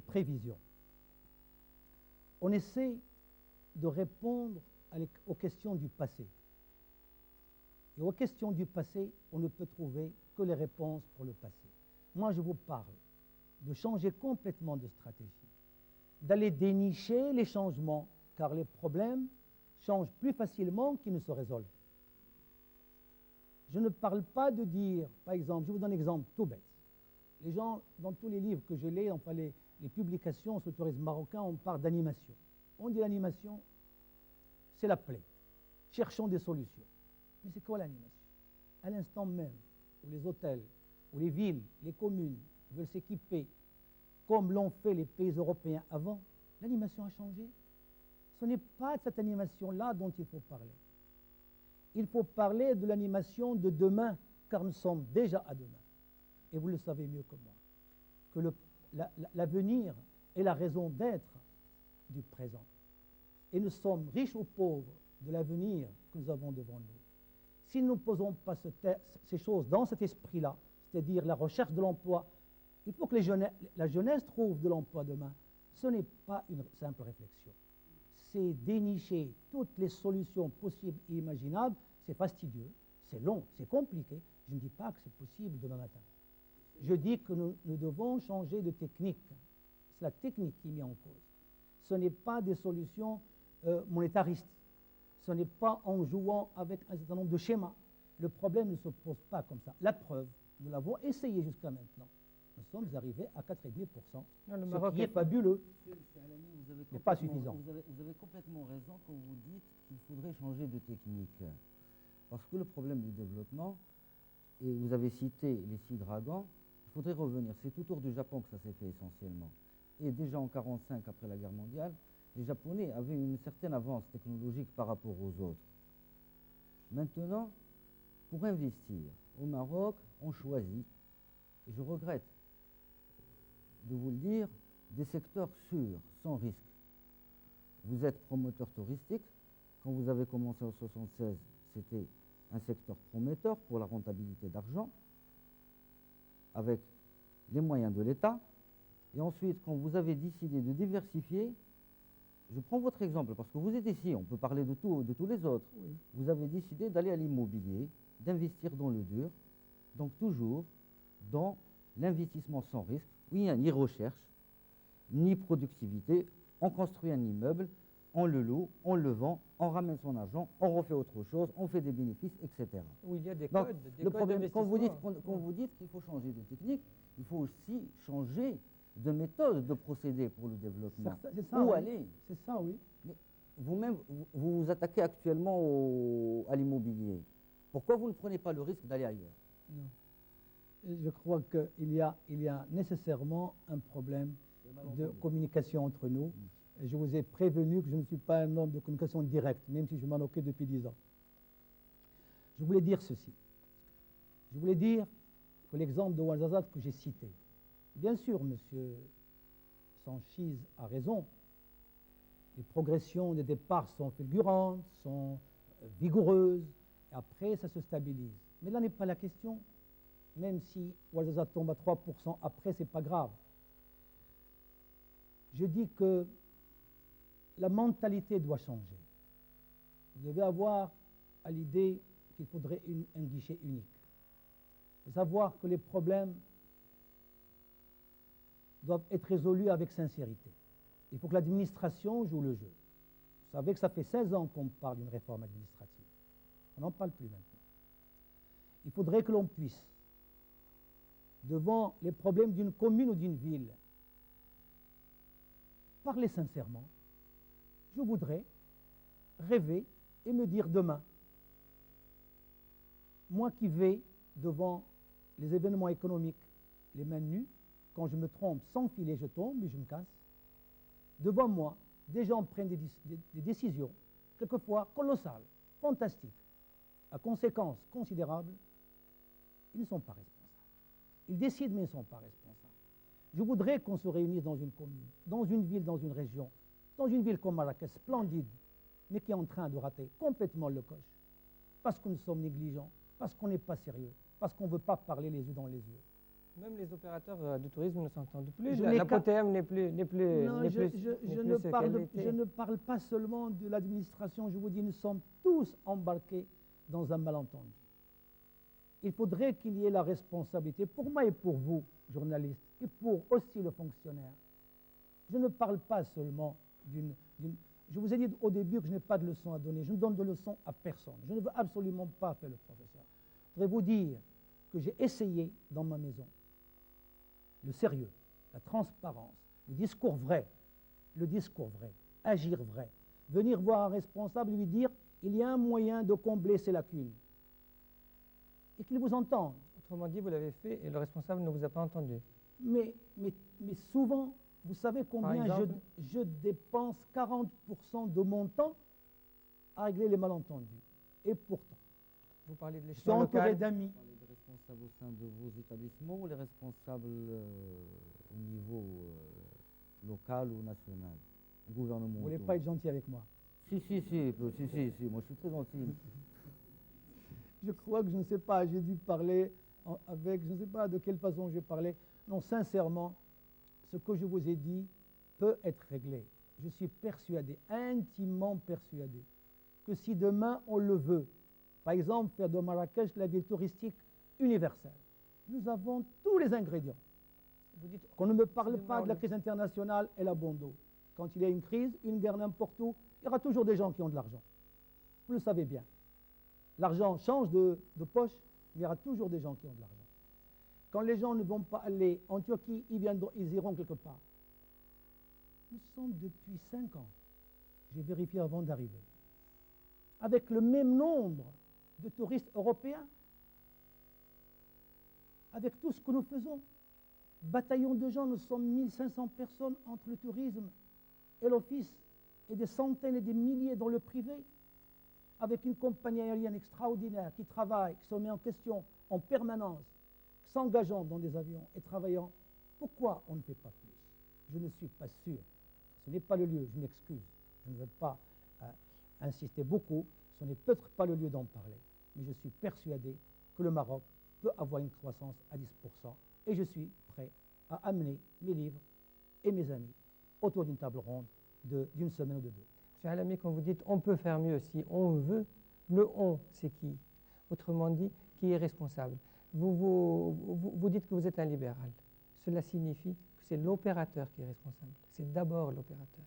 prévision, on essaie de répondre aux questions du passé. Et aux questions du passé, on ne peut trouver que les réponses pour le passé. Moi, je vous parle de changer complètement de stratégie, d'aller dénicher les changements, car les problèmes changent plus facilement qu'ils ne se résolvent. Je ne parle pas de dire, par exemple, je vous donne un exemple tout bête. Les gens, dans tous les livres que je lis, enfin les publications sur le tourisme marocain, on parle d'animation. On dit l'animation, c'est la plaie. Cherchons des solutions. Mais c'est quoi l'animation? À l'instant même où les hôtels, où les villes, les communes veulent s'équiper comme l'ont fait les pays européens avant, l'animation a changé. Ce n'est pas de cette animation-là dont il faut parler. Il faut parler de l'animation de demain, car nous sommes déjà à demain. Et vous le savez mieux que moi, que l'avenir est la raison d'être du présent. Et nous sommes riches ou pauvres de l'avenir que nous avons devant nous. Si nous ne posons pas ces choses dans cet esprit-là, c'est-à-dire la recherche de l'emploi, il faut que la jeunesse trouve de l'emploi demain. Ce n'est pas une simple réflexion. C'est dénicher toutes les solutions possibles et imaginables. C'est fastidieux, c'est long, c'est compliqué. Je ne dis pas que c'est possible demain matin. Je dis que nous devons changer de technique. C'est la technique qui est mise en cause. Ce n'est pas des solutions monétaristes. Ce n'est pas en jouant avec un certain nombre de schémas. Le problème ne se pose pas comme ça. La preuve, nous l'avons essayé jusqu'à maintenant. Nous sommes arrivés à 4,5%, ce qui est fabuleux, mais pas suffisant. Vous avez complètement raison quand vous dites qu'il faudrait changer de technique. Parce que le problème du développement, et vous avez cité les 6 dragons, il faudrait revenir. C'est autour du Japon que ça s'est fait essentiellement. Et déjà en 1945, après la guerre mondiale, les Japonais avaient une certaine avance technologique par rapport aux autres. Maintenant, pour investir au Maroc, on choisit, et je regrette de vous le dire, des secteurs sûrs, sans risque. Vous êtes promoteur touristique. Quand vous avez commencé en 1976, c'était un secteur prometteur pour la rentabilité d'argent, avec les moyens de l'État. Et ensuite, quand vous avez décidé de diversifier, je prends votre exemple, parce que vous êtes ici, on peut parler de tous les autres. Oui. Vous avez décidé d'aller à l'immobilier, d'investir dans le dur, donc toujours dans l'investissement sans risque, où il n'y a ni recherche, ni productivité. On construit un immeuble, on le loue, on le vend, on ramène son argent, on refait autre chose, on fait des bénéfices, etc. Où il y a des donc, codes, le problème, quand vous dites qu'il faut changer de technique, il faut aussi changer de méthode, de procédé pour le développement. C'est ça, Où oui. aller? C'est ça, oui. Mais vous-même, vous vous attaquez actuellement à l'immobilier. Pourquoi vous ne prenez pas le risque d'aller ailleurs? Non. Je crois qu'il y a nécessairement un problème de communication entre nous. Et je vous ai prévenu que je ne suis pas un homme de communication directe, même si je m'en occupe depuis 10 ans. Je voulais dire ceci. Je voulais dire que l'exemple de Ouarzazate que j'ai cité, bien sûr, M. Sanchiz a raison. Les progressions des départs sont fulgurantes, sont vigoureuses, et après, ça se stabilise. Mais là n'est pas la question. Même si Ouarzazate tombe à 3%, après, ce n'est pas grave. Je dis que la mentalité doit changer. Vous devez avoir à l'idée qu'il faudrait un guichet unique. Et savoir que les problèmes doivent être résolus avec sincérité. Il faut que l'administration joue le jeu. Vous savez que ça fait 16 ans qu'on parle d'une réforme administrative. On n'en parle plus maintenant. Il faudrait que l'on puisse, devant les problèmes d'une commune ou d'une ville, parler sincèrement. Je voudrais rêver et me dire demain, moi qui vais devant les événements économiques, les mains nues, quand je me trompe, sans filet, je tombe et je me casse. Devant moi, des gens prennent des décisions, quelquefois colossales, fantastiques, à conséquences considérables. Ils ne sont pas responsables. Ils décident, mais ils ne sont pas responsables. Je voudrais qu'on se réunisse dans une commune, dans une ville, dans une région, dans une ville comme Marrakech, splendide, mais qui est en train de rater complètement le coche, parce que nous sommes négligents, parce qu'on n'est pas sérieux, parce qu'on ne veut pas parler les yeux dans les yeux. Même les opérateurs du tourisme ne s'entendent plus. La POTM n'est plus. Non, je ne parle pas seulement de l'administration, je vous dis, nous sommes tous embarqués dans un malentendu. Il faudrait qu'il y ait la responsabilité, pour moi et pour vous, journalistes, et pour aussi le fonctionnaire. Je ne parle pas seulement d'une... Je vous ai dit au début que je n'ai pas de leçons à donner. Je ne donne de leçons à personne. Je ne veux absolument pas faire le professeur. Je voudrais vous dire que j'ai essayé dans ma maison le sérieux, la transparence, le discours vrai, agir vrai, venir voir un responsable et lui dire il y a un moyen de combler ces lacunes et qu'il vous entende. Autrement dit, vous l'avez fait et le responsable ne vous a pas entendu. Mais souvent, vous savez combien je dépense 40% de mon temps à régler les malentendus. Et pourtant, vous parlez de je suis entouré d'amis. Vous parlez des responsables au sein de vos établissements ou les responsables au niveau local ou national, gouvernemental? Vous ne voulez pas être gentil avec moi? Si, moi je suis très gentil. Je crois que je ne sais pas, j'ai dû parler avec, je ne sais pas de quelle façon j'ai parlé. Non, sincèrement, ce que je vous ai dit peut être réglé. Je suis persuadé, intimement persuadé, que si demain on le veut, par exemple faire de Marrakech la ville touristique universelle, nous avons tous les ingrédients. Qu'on ne me parle pas de la crise internationale et la bon dos. Quand il y a une crise, une guerre n'importe où, il y aura toujours des gens qui ont de l'argent. Vous le savez bien. L'argent change de poche, mais il y aura toujours des gens qui ont de l'argent. Quand les gens ne vont pas aller en Turquie, ils iront quelque part. Nous sommes depuis 5 ans, j'ai vérifié avant d'arriver, avec le même nombre de touristes européens. avec tout ce que nous faisons. Bataillon de gens, nous sommes 1500 personnes entre le tourisme et l'office, et des centaines et des milliers dans le privé, avec une compagnie aérienne extraordinaire qui travaille, qui se met en question en permanence, s'engageant dans des avions et travaillant. Pourquoi on ne fait pas plus? Je ne suis pas sûr. Ce n'est pas le lieu, je m'excuse. Je ne veux pas insister beaucoup. Ce n'est peut-être pas le lieu d'en parler. Mais je suis persuadé que le Maroc peut avoir une croissance à 10%. Et je suis prêt à amener mes livres et mes amis autour d'une table ronde d'une semaine ou de deux. Monsieur Alami, quand vous dites on peut faire mieux si on veut, le on, c'est qui? Autrement dit, qui est responsable? Vous dites que vous êtes un libéral. Cela signifie que c'est l'opérateur qui est responsable. C'est d'abord l'opérateur.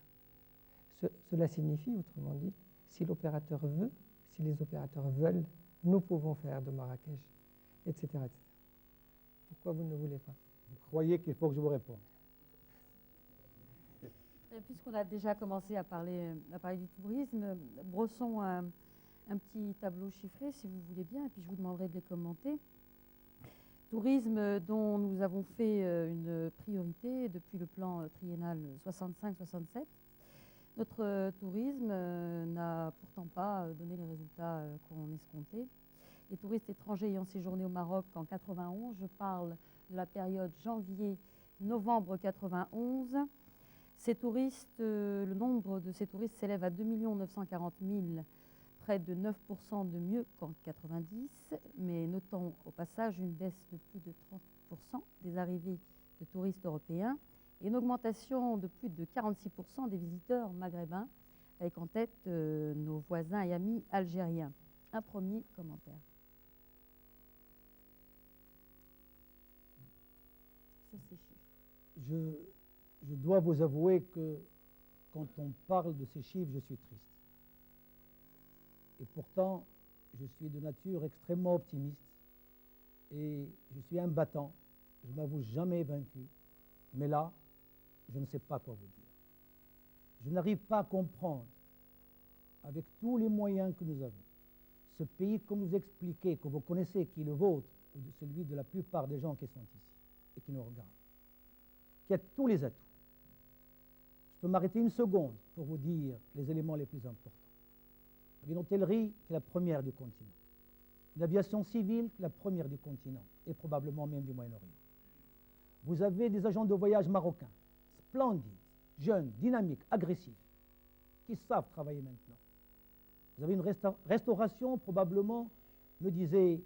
Cela signifie, autrement dit, si l'opérateur veut, si les opérateurs veulent, nous pouvons faire de Marrakech, etc., etc. Pourquoi vous ne voulez pas? Vous croyez qu'il faut que je vous réponde? Puisqu'on a déjà commencé à parler du tourisme, brossons un petit tableau chiffré, si vous voulez bien, et puis je vous demanderai de les commenter. Tourisme dont nous avons fait une priorité depuis le plan triennal 65-67. Notre tourisme n'a pourtant pas donné les résultats qu'on escomptait. Les touristes étrangers ayant séjourné au Maroc en 91, je parle de la période janvier-novembre 91. Ces touristes, le nombre de ces touristes s'élève à 2 940 000, près de 9% de mieux qu'en 90, mais notons au passage une baisse de plus de 30% des arrivées de touristes européens et une augmentation de plus de 46% des visiteurs maghrébins, avec en tête nos voisins et amis algériens. Un premier commentaire. Sur ces chiffres. Je dois vous avouer que quand on parle de ces chiffres, je suis triste. Et pourtant, je suis de nature extrêmement optimiste et je suis un battant. Je ne m'avoue jamais vaincu. Mais là, je ne sais pas quoi vous dire. Je n'arrive pas à comprendre, avec tous les moyens que nous avons, ce pays, comme vous expliquez, que vous connaissez, qui est le vôtre, ou de celui de la plupart des gens qui sont ici et qui nous regardent, qui a tous les atouts. Je peux m'arrêter une seconde pour vous dire les éléments les plus importants. Vous avez une hôtellerie qui est la première du continent, une aviation civile qui est la première du continent, et probablement même du Moyen-Orient. Vous avez des agents de voyage marocains, splendides, jeunes, dynamiques, agressifs, qui savent travailler maintenant. Vous avez une restauration, probablement, me disait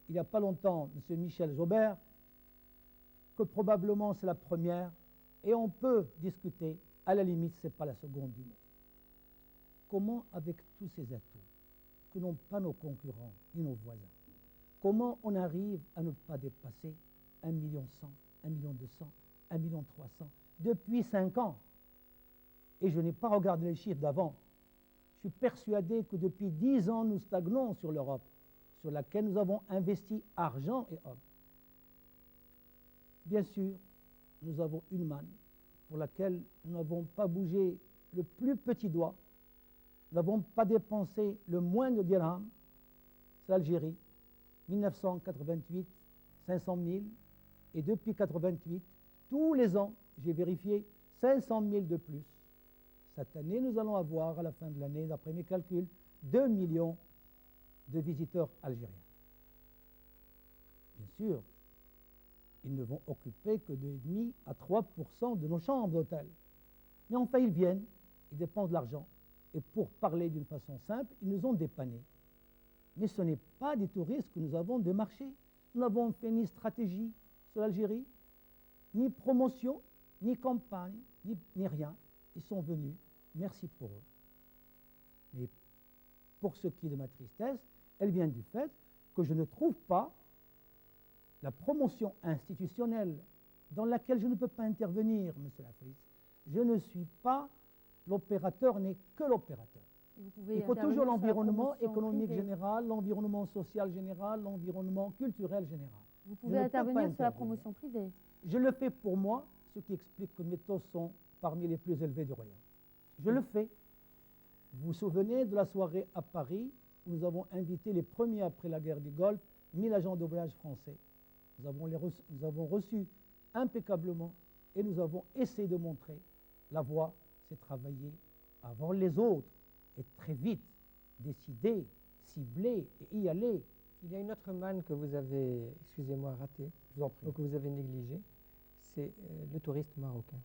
il n'y a pas longtemps M. Michel Jobert, que probablement c'est la première, et on peut discuter, à la limite, ce n'est pas la seconde du monde. Comment, avec tous ces atouts, que n'ont pas nos concurrents ni nos voisins, comment on arrive à ne pas dépasser 1 100 000, 1 200 000, 1 300 000 depuis 5 ans? Et je n'ai pas regardé les chiffres d'avant. Je suis persuadé que depuis 10 ans, nous stagnons sur l'Europe, sur laquelle nous avons investi argent et hommes. Bien sûr, nous avons une manne pour laquelle nous n'avons pas bougé le plus petit doigt. Nous n'avons pas dépensé le moindre dirham. C'est l'Algérie, 1988, 500 000. Et depuis 1988, tous les ans, j'ai vérifié, 500 000 de plus. Cette année, nous allons avoir, à la fin de l'année, d'après mes calculs, 2 millions de visiteurs algériens. Bien sûr, ils ne vont occuper que 2,5 à 3% de nos chambres d'hôtel. Mais enfin, ils viennent, ils dépensent de l'argent. Et pour parler d'une façon simple, ils nous ont dépannés. Mais ce n'est pas des touristes que nous avons démarchés. Nous n'avons fait ni stratégie sur l'Algérie, ni promotion, ni campagne, ni rien. Ils sont venus, merci pour eux. Mais pour ce qui est de ma tristesse, elle vient du fait que je ne trouve pas la promotion institutionnelle dans laquelle je ne peux pas intervenir, M. Lafrice. Je ne suis pas l'opérateur, n'est que l'opérateur. Il faut toujours l'environnement économique général, l'environnement social général, l'environnement culturel général. Vous pouvez intervenir sur la promotion privée. Je le fais pour moi, ce qui explique que mes taux sont parmi les plus élevés du royaume. Je le fais. Vous vous souvenez de la soirée à Paris où nous avons invité les premiers après la guerre du Golfe, 1000 agents de voyage français. Nous avons reçu impeccablement et nous avons essayé de montrer la voie, c'est travailler avant les autres et très vite, décider, cibler et y aller. Il y a une autre manne que vous avez, excusez-moi, ratée, Je vous en prie. ou que vous avez négligée, c'est le touriste marocain.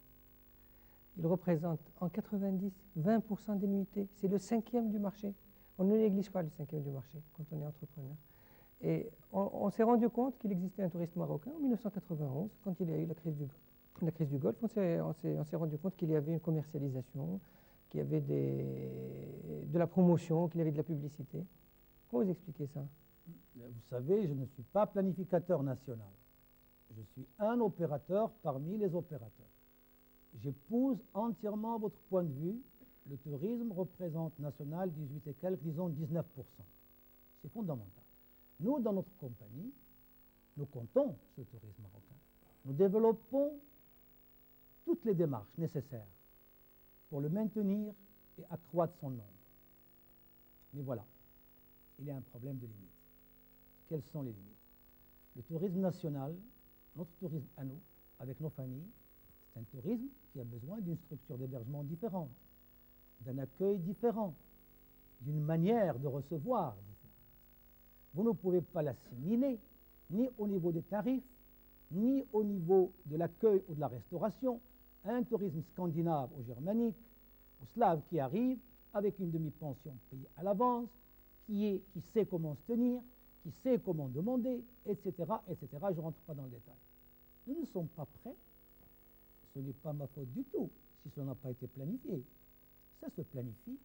Il représente en 90, 20% des nuitées. C'est le 5e du marché. On ne néglige pas le 5e du marché quand on est entrepreneur. Et on s'est rendu compte qu'il existait un touriste marocain en 1991, quand il y a eu la crise du Golfe. On s'est rendu compte qu'il y avait une commercialisation, qu'il y avait de la promotion, qu'il y avait de la publicité. Comment vous expliquez ça? Vous savez, je ne suis pas planificateur national. Je suis un opérateur parmi les opérateurs. J'épouse entièrement votre point de vue. Le tourisme représente national 18 et quelques, disons 19%. C'est fondamental. Nous, dans notre compagnie, nous comptons sur le tourisme marocain. Nous développons toutes les démarches nécessaires pour le maintenir et accroître son nombre. Mais voilà, il y a un problème de limite. Quelles sont les limites? Le tourisme national, notre tourisme à nous, avec nos familles, c'est un tourisme qui a besoin d'une structure d'hébergement différente, d'un accueil différent, d'une manière de recevoir différente. Vous ne pouvez pas l'assimiler, ni au niveau des tarifs, ni au niveau de l'accueil ou de la restauration, à un tourisme scandinave ou germanique, ou slave qui arrive avec une demi-pension payée à l'avance, qui sait comment se tenir, qui sait comment demander, etc., etc. Je ne rentre pas dans le détail. Nous ne sommes pas prêts. Ce n'est pas ma faute du tout si cela n'a pas été planifié. Ça se planifie.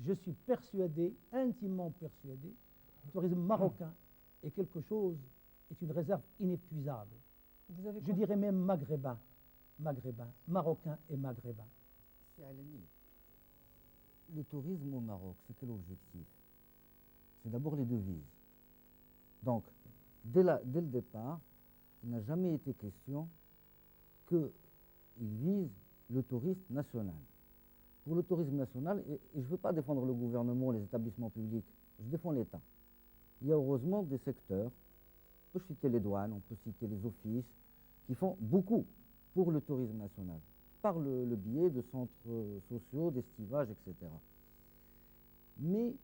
Je suis persuadé, intimement persuadé, que le tourisme marocain est quelque chose, est une réserve inépuisable. Je dirais même maghrébin, marocain et maghrébin. C'est Alami. Le tourisme au Maroc, c'est quel objectif? C'est d'abord les devises. Donc, dès le départ, il n'a jamais été question qu'il vise le tourisme national. Pour le tourisme national, et je ne veux pas défendre le gouvernement, les établissements publics, je défends l'État. Il y a heureusement des secteurs, on peut citer les douanes, on peut citer les offices, qui font beaucoup pour le tourisme national, par le biais de centres sociaux, d'estivage, etc. Mais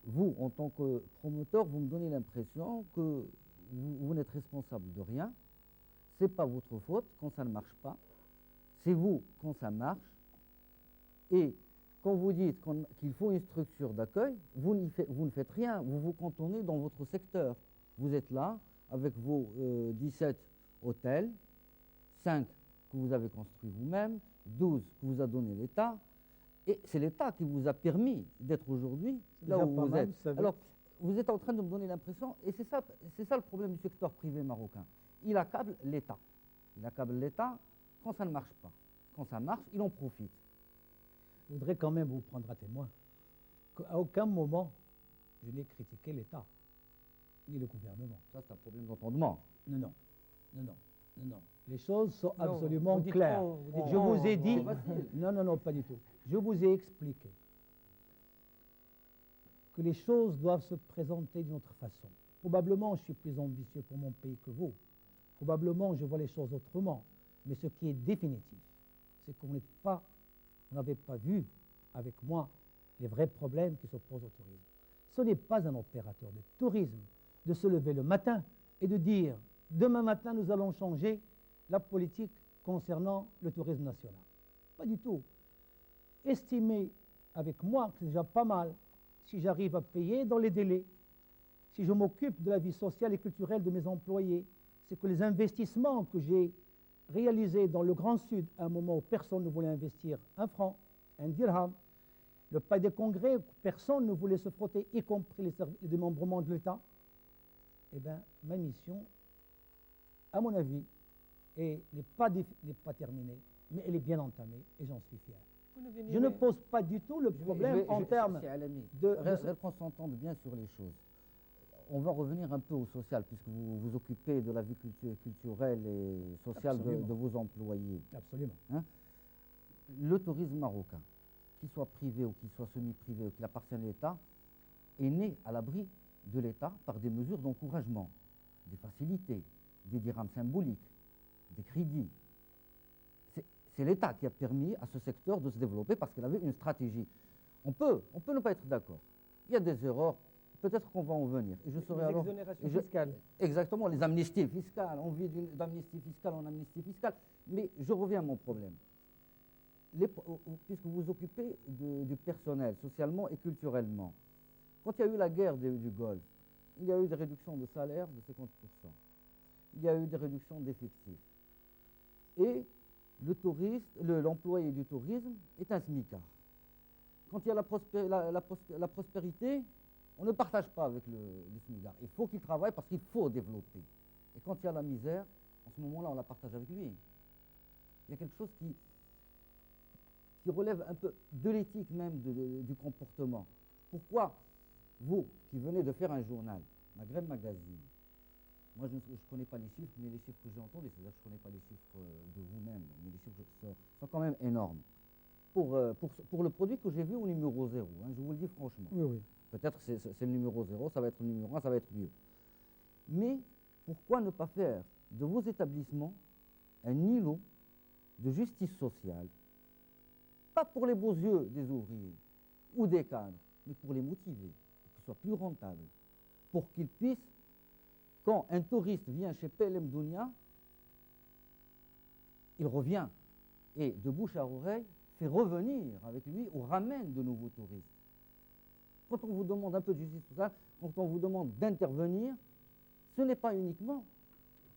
vous, en tant que promoteur, vous me donnez l'impression que vous n'êtes responsable de rien. Ce n'est pas votre faute quand ça ne marche pas. C'est vous quand ça marche. Et quand vous dites qu'il faut une structure d'accueil, vous ne faites rien. Vous vous cantonnez dans votre secteur. Vous êtes là avec vos 17 hôtels, 5 que vous avez construits vous-même, 12 que vous a donné l'État. Et c'est l'État qui vous a permis d'être aujourd'hui là où vous êtes. Alors, vous êtes en train de me donner l'impression, et c'est ça le problème du secteur privé marocain. Il accable l'État. Il accable l'État quand ça ne marche pas. Quand ça marche, il en profite. Je voudrais quand même vous prendre à témoin qu'à aucun moment je n'ai critiqué l'État, ni le gouvernement. Ça, c'est un problème d'entendement. Non. Les choses sont absolument claires. Je vous ai dit... Non, pas du tout. Je vous ai expliqué que les choses doivent se présenter d'une autre façon. Probablement, je suis plus ambitieux pour mon pays que vous. Probablement, je vois les choses autrement. Mais ce qui est définitif, c'est qu'on n'avait pas vu avec moi les vrais problèmes qui se posent au tourisme. Ce n'est pas un opérateur de tourisme de se lever le matin et de dire « Demain matin, nous allons changer la politique concernant le tourisme national ». Pas du tout. Estimez avec moi que c'est déjà pas mal si j'arrive à payer dans les délais, si je m'occupe de la vie sociale et culturelle de mes employés, c'est que les investissements que j'ai réalisés dans le Grand Sud, à un moment où personne ne voulait investir un franc, un dirham, le palais des congrès, où personne ne voulait se frotter, y compris les démembrements de l'État, eh bien, ma mission, à mon avis, n'est pas terminée, mais elle est bien entamée et j'en suis fier. Je ne pose pas du tout le problème en termes de... Qu'on s'entende bien sur les choses. On va revenir un peu au social, puisque vous vous occupez de la vie culturelle et sociale de vos employés. Absolument. Hein? Le tourisme marocain, qu'il soit privé ou qu'il soit semi-privé ou qu'il appartienne à l'État, est né à l'abri de l'État par des mesures d'encouragement, des facilités, des dirhams symboliques, des crédits. C'est l'État qui a permis à ce secteur de se développer parce qu'il avait une stratégie. On peut ne pas être d'accord. Il y a des erreurs, peut-être qu'on va en venir. Et je serai alors. Exonérations fiscales. Exactement, les amnisties fiscales. On vit d'amnistie fiscale en amnistie fiscale. Mais je reviens à mon problème. Puisque vous vous occupez du personnel, socialement et culturellement, quand il y a eu la guerre du Golfe, il y a eu des réductions de salaire de 50%. Il y a eu des réductions d'effectifs. Et l'employé du tourisme est un smicard. Quand il y a la prospérité, on ne partage pas avec le smicard. Il faut qu'il travaille parce qu'il faut développer. Et quand il y a la misère, en ce moment-là, on la partage avec lui. Il y a quelque chose qui relève un peu de l'éthique même du comportement. Pourquoi vous, qui venez de faire un journal, Maghreb Magazine, moi je ne connais pas les chiffres, mais les chiffres que j'ai entendus, c'est-à-dire que je ne connais pas les chiffres de vous-même, mais les chiffres sont quand même énormes. Pour le produit que j'ai vu au numéro 0, hein, je vous le dis franchement. Oui, oui. Peut-être que c'est le numéro 0, ça va être le numéro 1, ça va être mieux. Mais pourquoi ne pas faire de vos établissements un îlot de justice sociale, pas pour les beaux yeux des ouvriers ou des cadres, mais pour les motiver, pour qu'ils soient plus rentables, pour qu'ils puissent, quand un touriste vient chez PLM Dounia, il revient et de bouche à oreille fait revenir avec lui ou ramène de nouveaux touristes. Quand on vous demande un peu de justice sociale, quand on vous demande d'intervenir, ce n'est pas uniquement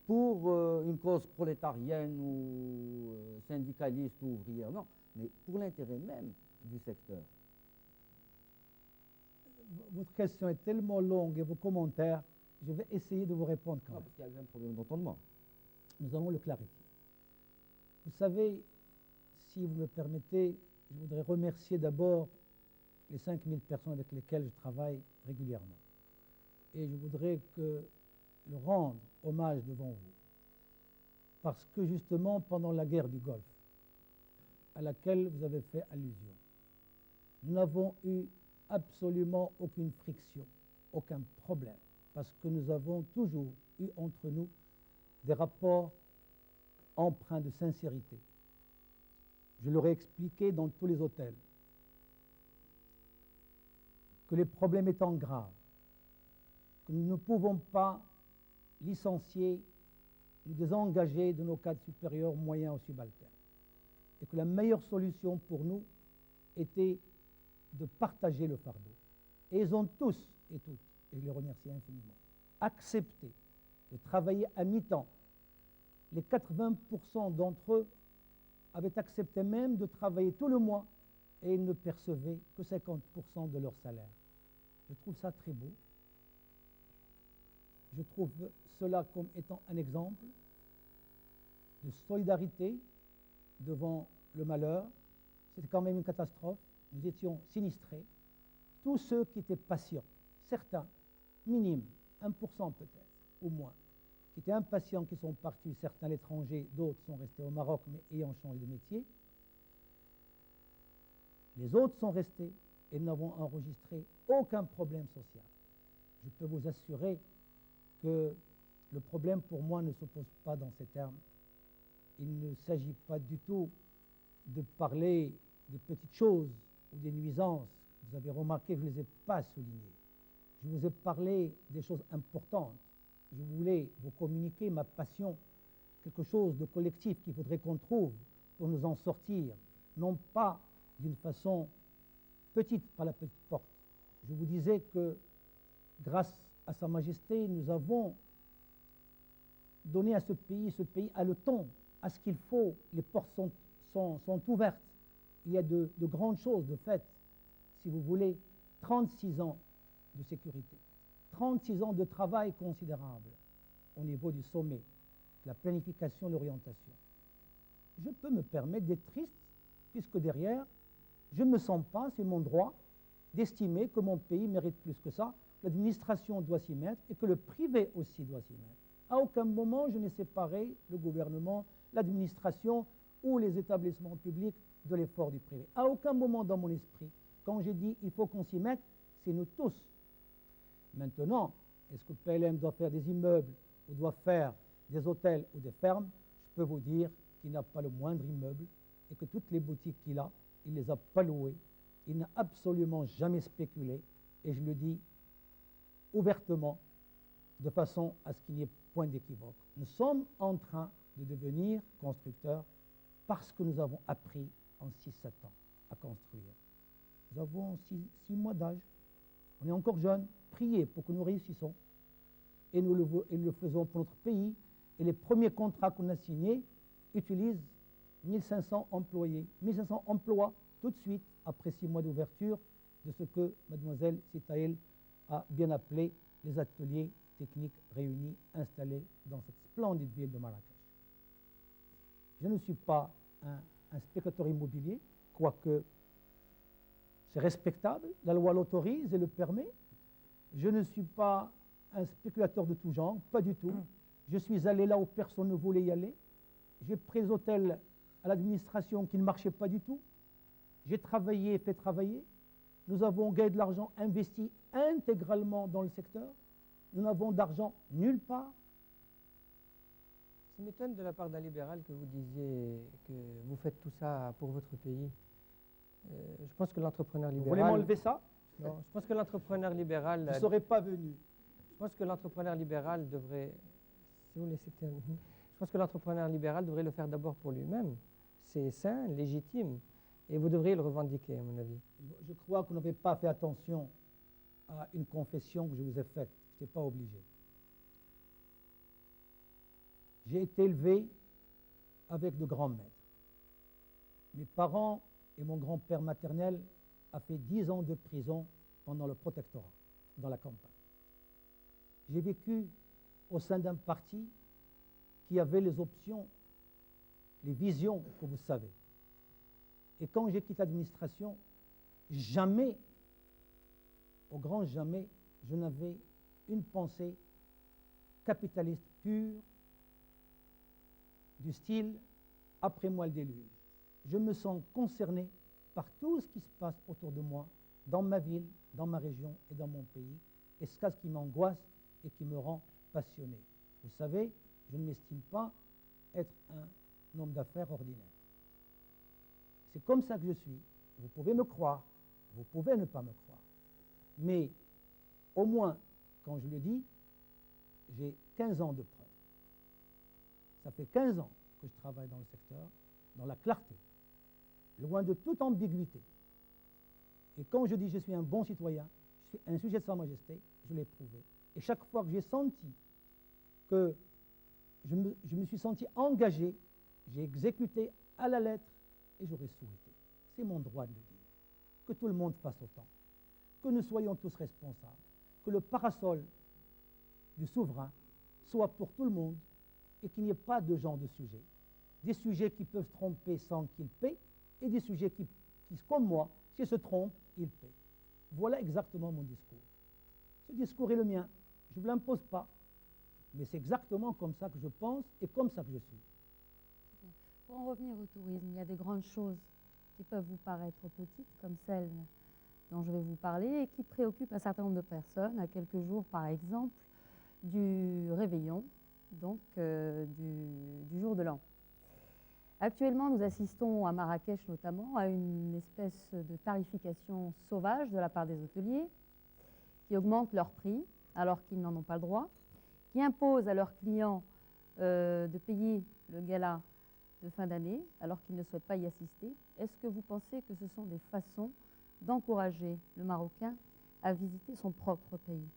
pour une cause prolétarienne ou syndicaliste ou ouvrière, non, mais pour l'intérêt même du secteur. Votre question est tellement longue et vos commentaires, je vais essayer de vous répondre quand même. Parce qu'il y avait un problème d'entendement. Nous allons le clarifier. Vous savez, si vous me permettez, je voudrais remercier d'abord les 5000 personnes avec lesquelles je travaille régulièrement. Et je voudrais le rendre hommage devant vous. Parce que justement, pendant la guerre du Golfe, à laquelle vous avez fait allusion, nous n'avons eu absolument aucune friction, aucun problème, parce que nous avons toujours eu entre nous des rapports empreints de sincérité. Je leur ai expliqué dans tous les hôtels que les problèmes étant graves, que nous ne pouvons pas licencier, nous désengager de nos cadres supérieurs, moyens ou subalternes, et que la meilleure solution pour nous était de partager le fardeau. Et ils ont tous et toutes, et je les remercie infiniment, accepté de travailler à mi-temps. Les 80% d'entre eux avaient accepté même de travailler tout le mois et ils ne percevaient que 50% de leur salaire. Je trouve ça très beau. Je trouve cela comme étant un exemple de solidarité devant le malheur. C'était quand même une catastrophe. Nous étions sinistrés. Tous ceux qui étaient patients, certains, minimes, 1% peut-être, ou moins, qui étaient impatients, qui sont partis, certains à l'étranger, d'autres sont restés au Maroc, mais ayant changé de métier. Les autres sont restés et nous n'avons enregistré aucun problème social. Je peux vous assurer que le problème pour moi ne se pose pas dans ces termes. Il ne s'agit pas du tout de parler des petites choses ou des nuisances. Vous avez remarqué que je ne les ai pas soulignées. Je vous ai parlé des choses importantes. Je voulais vous communiquer ma passion, quelque chose de collectif qu'il faudrait qu'on trouve pour nous en sortir, non pas d'une façon petite par la petite porte. Je vous disais que grâce à Sa Majesté, nous avons donné à ce pays a le ton, à ce qu'il faut, les portes sont ouvertes. Il y a de grandes choses de fait, si vous voulez, 36 ans de sécurité, 36 ans de travail considérable au niveau du sommet, de la planification, de l'orientation. Je peux me permettre d'être triste, puisque derrière, je ne me sens pas, c'est mon droit, d'estimer que mon pays mérite plus que ça, que l'administration doit s'y mettre et que le privé aussi doit s'y mettre. À aucun moment, je n'ai séparé le gouvernement, l'administration ou les établissements publics de l'effort du privé. À aucun moment dans mon esprit, quand j'ai dit il faut qu'on s'y mette, c'est nous tous. Maintenant, est-ce que PLM doit faire des immeubles ou doit faire des hôtels ou des fermes, je peux vous dire qu'il n'a pas le moindre immeuble et que toutes les boutiques qu'il a, il ne les a pas louées. Il n'a absolument jamais spéculé, et je le dis ouvertement, de façon à ce qu'il n'y ait point d'équivoque. Nous sommes en train de devenir constructeurs parce que nous avons appris en 6-7 ans à construire. Nous avons 6 mois d'âge. On est encore jeunes. Priez pour que nous réussissons. Et nous le faisons pour notre pays. Et les premiers contrats qu'on a signés utilisent 1500 employés. 1500 emplois tout de suite après 6 mois d'ouverture de ce que mademoiselle Sitaël a bien appelé les ateliers techniques réunis, installés dans cette splendide ville de Marrakech. Je ne suis pas un spéculateur immobilier, quoique c'est respectable, la loi l'autorise et le permet. Je ne suis pas un spéculateur de tout genre, pas du tout. Je suis allé là où personne ne voulait y aller. J'ai pris des hôtels à l'administration qui ne marchaient pas du tout. J'ai travaillé et fait travailler. Nous avons gagné de l'argent, investi intégralement dans le secteur. Nous n'avons d'argent nulle part. Ça m'étonne de la part d'un libéral que vous disiez que vous faites tout ça pour votre pays. Je pense que l'entrepreneur libéral... Vous voulez m'enlever ça? Non, je pense que l'entrepreneur libéral... Vous ne serez pas venu. Je pense que l'entrepreneur libéral devrait... Si vous laissez terminer. Je pense que l'entrepreneur libéral devrait le faire d'abord pour lui-même. C'est sain, légitime. Et vous devriez le revendiquer, à mon avis. Je crois que vous n'avez pas fait attention à une confession que je vous ai faite. Je n'étais pas obligé. J'ai été élevé avec de grands maîtres. Mes parents et mon grand-père maternel a fait 10 ans de prison pendant le protectorat, dans la campagne. J'ai vécu au sein d'un parti qui avait les options, les visions que vous savez. Et quand j'ai quitté l'administration, jamais, au grand jamais, je n'avais une pensée capitaliste pure du style « après moi le déluge ». Je me sens concerné par tout ce qui se passe autour de moi, dans ma ville, dans ma région et dans mon pays, et c'est ce qui m'angoisse et qui me rend passionné. Vous savez, je ne m'estime pas être un homme d'affaires ordinaire. C'est comme ça que je suis. Vous pouvez me croire, vous pouvez ne pas me croire. Mais au moins, quand je le dis, j'ai 15 ans de preuve. Ça fait 15 ans que je travaille dans le secteur, dans la clarté, loin de toute ambiguïté. Et quand je dis je suis un bon citoyen, je suis un sujet de Sa Majesté, je l'ai prouvé. Et chaque fois que j'ai senti que je me suis senti engagé, j'ai exécuté à la lettre et j'aurais souhaité. C'est mon droit de le dire. Que tout le monde fasse autant. Que nous soyons tous responsables. Que le parasol du souverain soit pour tout le monde et qu'il n'y ait pas de genre de sujet. Des sujets qui peuvent se tromper sans qu'ils paient et des sujets qui, comme moi, s'ils se trompent, ils paient. Voilà exactement mon discours. Ce discours est le mien. Je ne vous l'impose pas. Mais c'est exactement comme ça que je pense et comme ça que je suis. Pour en revenir au tourisme, il y a des grandes choses qui peuvent vous paraître petites, comme celles dont je vais vous parler, et qui préoccupent un certain nombre de personnes, à quelques jours, par exemple, du réveillon, donc du jour de l'an. Actuellement, nous assistons à Marrakech notamment à une espèce de tarification sauvage de la part des hôteliers qui augmentent leurs prix alors qu'ils n'en ont pas le droit, qui imposent à leurs clients de payer le gala de fin d'année alors qu'ils ne souhaitent pas y assister. Est-ce que vous pensez que ce sont des façons d'encourager le Marocain à visiter son propre pays,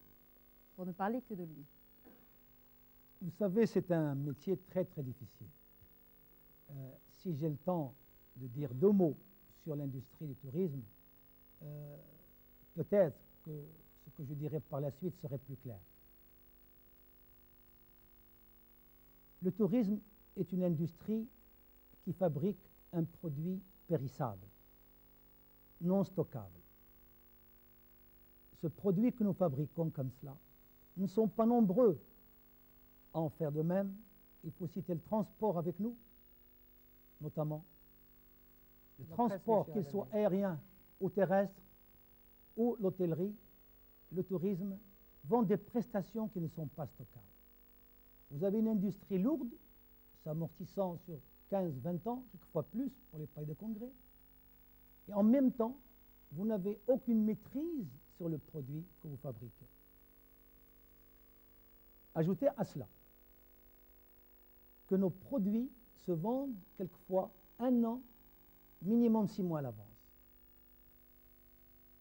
pour ne parler que de lui? Vous savez, c'est un métier très très difficile. Si j'ai le temps de dire 2 mots sur l'industrie du tourisme, peut-être que ce que je dirai par la suite serait plus clair. Le tourisme est une industrie qui fabrique un produit périssable, non stockable. Ce produit que nous fabriquons comme cela, nous ne sommes pas nombreux à en faire de même. Il faut citer le transport avec nous, notamment. Le transport, qu'il soit aérien ou terrestre, ou l'hôtellerie, le tourisme, vendent des prestations qui ne sont pas stockables. Vous avez une industrie lourde, s'amortissant sur 15-20 ans, quelquefois plus pour les palais de congrès. Et en même temps, vous n'avez aucune maîtrise sur le produit que vous fabriquez. Ajoutez à cela que nos produits se vendent quelquefois 1 an, minimum 6 mois à l'avance,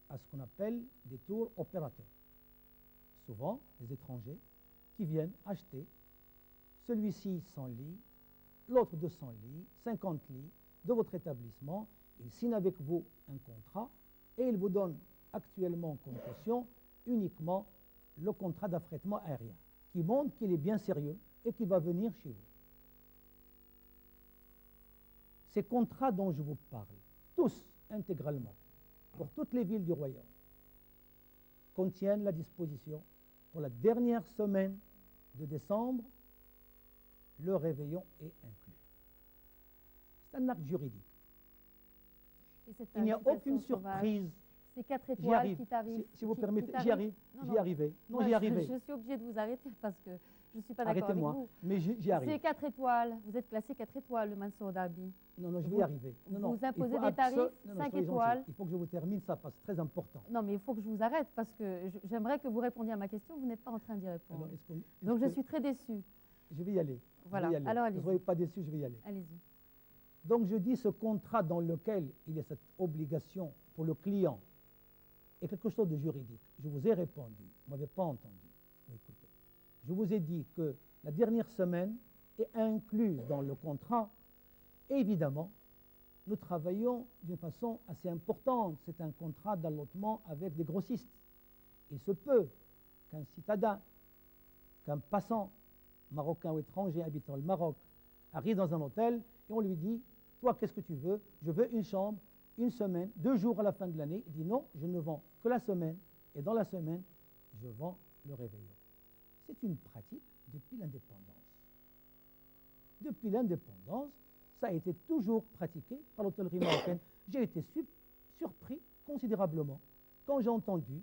à ce qu'on appelle des tours opérateurs. Souvent, les étrangers qui viennent acheter celui-ci 100 lits, l'autre 200 lits, 50 lits de votre établissement. Ils signent avec vous un contrat et ils vous donnent actuellement comme caution uniquement le contrat d'affrètement aérien qui montre qu'il est bien sérieux et qu'il va venir chez vous. Ces contrats dont je vous parle, tous intégralement, pour toutes les villes du royaume, contiennent la disposition pour la dernière semaine de décembre, le réveillon est inclus. C'est un acte juridique. Il n'y a aucune surprise. C'est 4 étoiles qui t'arrivent. Si vous permettez, j'y arrive. J'y arrive. Non, j'y arrive. Je suis obligée de vous arrêter parce que je ne suis pas d'accord avec vous. Arrêtez-moi, mais j'y arrive. C'est 4 étoiles. Vous êtes classé 4 étoiles, le Mansour Darby. Non, je vais y arriver. Vous imposez des tarifs 5 étoiles. Il faut que je vous termine ça parce que c'est très important. Non, mais il faut que je vous arrête parce que j'aimerais que vous répondiez à ma question. Vous n'êtes pas en train d'y répondre. Alors, donc, je suis très déçue. Je vais y aller. Voilà. Je vais y aller. Alors, allez-y. Ne soyez pas déçus, je vais y aller. Allez-y. Donc, je dis ce contrat dans lequel il y a cette obligation pour le client est quelque chose de juridique. Je vous ai répondu. Vous ne m'avez pas entendu. Écoutez. Je vous ai dit que la dernière semaine est incluse dans le contrat. Et évidemment, nous travaillons d'une façon assez importante. C'est un contrat d'allotement avec des grossistes. Il se peut qu'un citadin, qu'un passant marocain ou étranger habitant le Maroc arrive dans un hôtel et on lui dit « Toi, qu'est-ce que tu veux? Je veux une chambre, 1 semaine, 2 jours à la fin de l'année. » Il dit « Non, je ne vends que la semaine et dans la semaine, je vends le réveillon. » C'est une pratique depuis l'indépendance. Depuis l'indépendance, ça a été toujours pratiqué par l'hôtellerie marocaine. J'ai été surpris considérablement quand j'ai entendu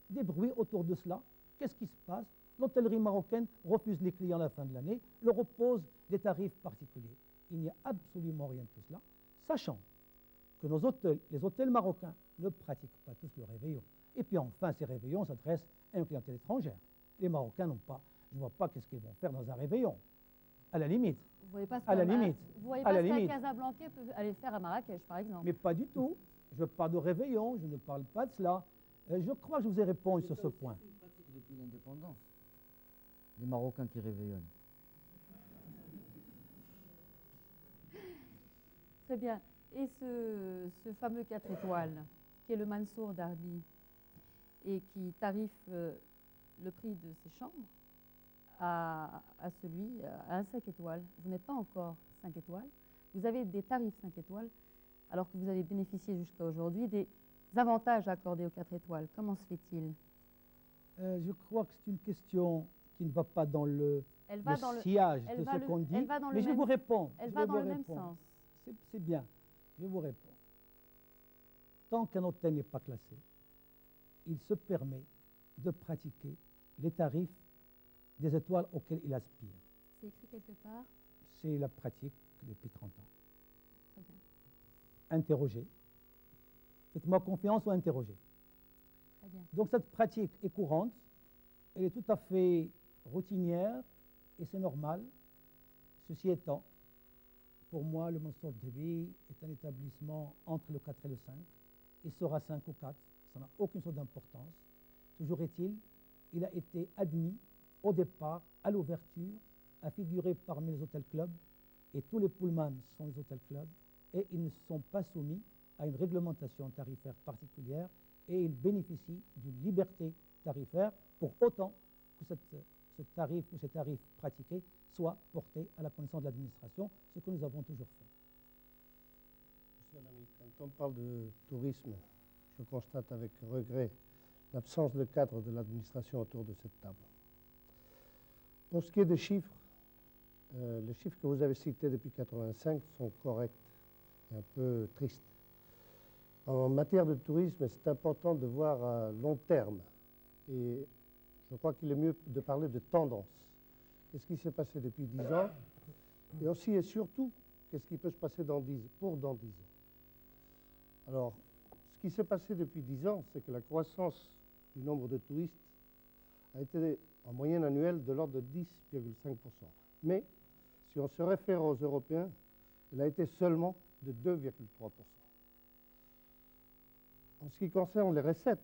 des bruits autour de cela. Qu'est-ce qui se passe? L'hôtellerie marocaine refuse les clients à la fin de l'année, leur oppose des tarifs particuliers. Il n'y a absolument rien de tout cela, sachant que les hôtels marocains ne pratiquent pas tous le réveillon. Et puis enfin, ces réveillons s'adressent à une clientèle étrangère. Les Marocains n'ont pas, je ne vois pas qu'est-ce qu'ils vont faire dans un réveillon. À la limite. Vous voyez pas ce à la limite. Vous voyez pas ce qu'un Casablancais peut aller faire à Marrakech, par exemple. Mais pas du tout. Je parle de réveillon, je ne parle pas de cela. Je crois que je vous ai répondu sur ce point. C'est une pratique depuis l'indépendance. Les Marocains qui réveillonnent. Très bien. Et ce fameux 4 étoiles, qui est le Mansour Darby, et qui tarife le prix de ses chambres à un 5 étoiles. Vous n'êtes pas encore 5 étoiles. Vous avez des tarifs 5 étoiles, alors que vous avez bénéficié jusqu'à aujourd'hui des avantages accordés aux 4 étoiles. Comment se fait-il? Je crois que c'est une question qui ne va pas dans le sillage de ce qu'on dit, mais je vous réponds. Elle va dans le même sens. C'est bien, je vous réponds. Tant qu'un hôtel n'est pas classé, il se permet de pratiquer les tarifs des étoiles auxquelles il aspire. C'est écrit quelque part? C'est la pratique depuis 30 ans. Très bien. Interrogez. Faites-moi confiance ou interrogez. Très bien. Donc cette pratique est courante, elle est tout à fait routinière et c'est normal. Ceci étant, pour moi, le Mansour Darby est un établissement entre le 4 et le 5. Il sera 5 ou 4, ça n'a aucune sorte d'importance. Toujours est-il, il a été admis au départ, à l'ouverture, à figurer parmi les hôtels clubs, et tous les Pullman sont des hôtels clubs, et ils ne sont pas soumis à une réglementation tarifaire particulière, et ils bénéficient d'une liberté tarifaire, pour autant que ce tarif ou ces tarifs pratiqués soient portés à la connaissance de l'administration, ce que nous avons toujours fait. Monsieur l'ami, quand on parle de tourisme, je constate avec regret l'absence de cadre de l'administration autour de cette table. Pour ce qui est des chiffres, les chiffres que vous avez cités depuis 1985 sont corrects et un peu tristes. En matière de tourisme, c'est important de voir à long terme. Et je crois qu'il est mieux de parler de tendance. qu'est-ce qui s'est passé depuis 10 ans, et aussi et surtout, qu'est-ce qui peut se passer dans 10 ans. Alors, ce qui s'est passé depuis 10 ans, c'est que la croissance du nombre de touristes a été en moyenne annuelle de l'ordre de 10,5%. Mais, si on se réfère aux Européens, elle a été seulement de 2,3%. En ce qui concerne les recettes,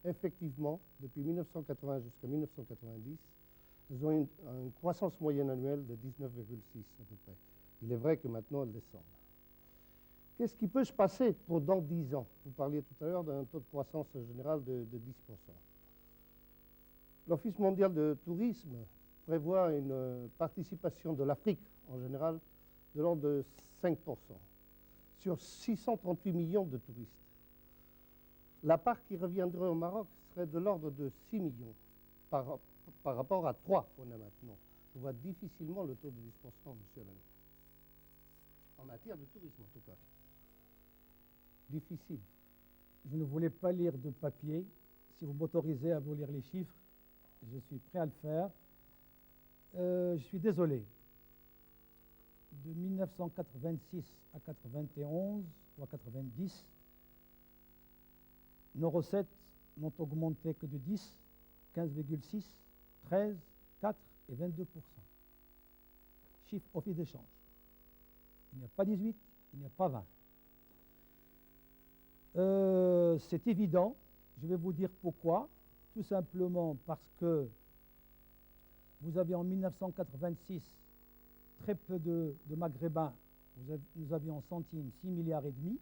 effectivement, depuis 1980 jusqu'à 1990, elles ont une croissance moyenne annuelle de 19,6 à peu près. Il est vrai que maintenant, elles descendent. Qu'est-ce qui peut se passer pour dans 10 ans? Vous parliez tout à l'heure d'un taux de croissance général de 10%. L'Office mondial de tourisme prévoit une participation de l'Afrique en général de l'ordre de 5% sur 638 millions de touristes. La part qui reviendrait au Maroc serait de l'ordre de 6 millions par rapport à 3 qu'on a maintenant. Je vois difficilement le taux de 10%, monsieur l'ami. En matière de tourisme, en tout cas. Difficile. Je ne voulais pas lire de papier. Si vous m'autorisez à vous lire les chiffres, je suis prêt à le faire. Je suis désolé. De 1986 à 91 ou à 90, nos recettes n'ont augmenté que de 10, 15,6, 13, 4 et 22%. Chiffre office d'échange. Il n'y a pas 18, il n'y a pas 20. C'est évident, je vais vous dire pourquoi. Tout simplement parce que vous avez en 1986 très peu de Maghrébins. Nous avions en centimes 6 milliards et demi.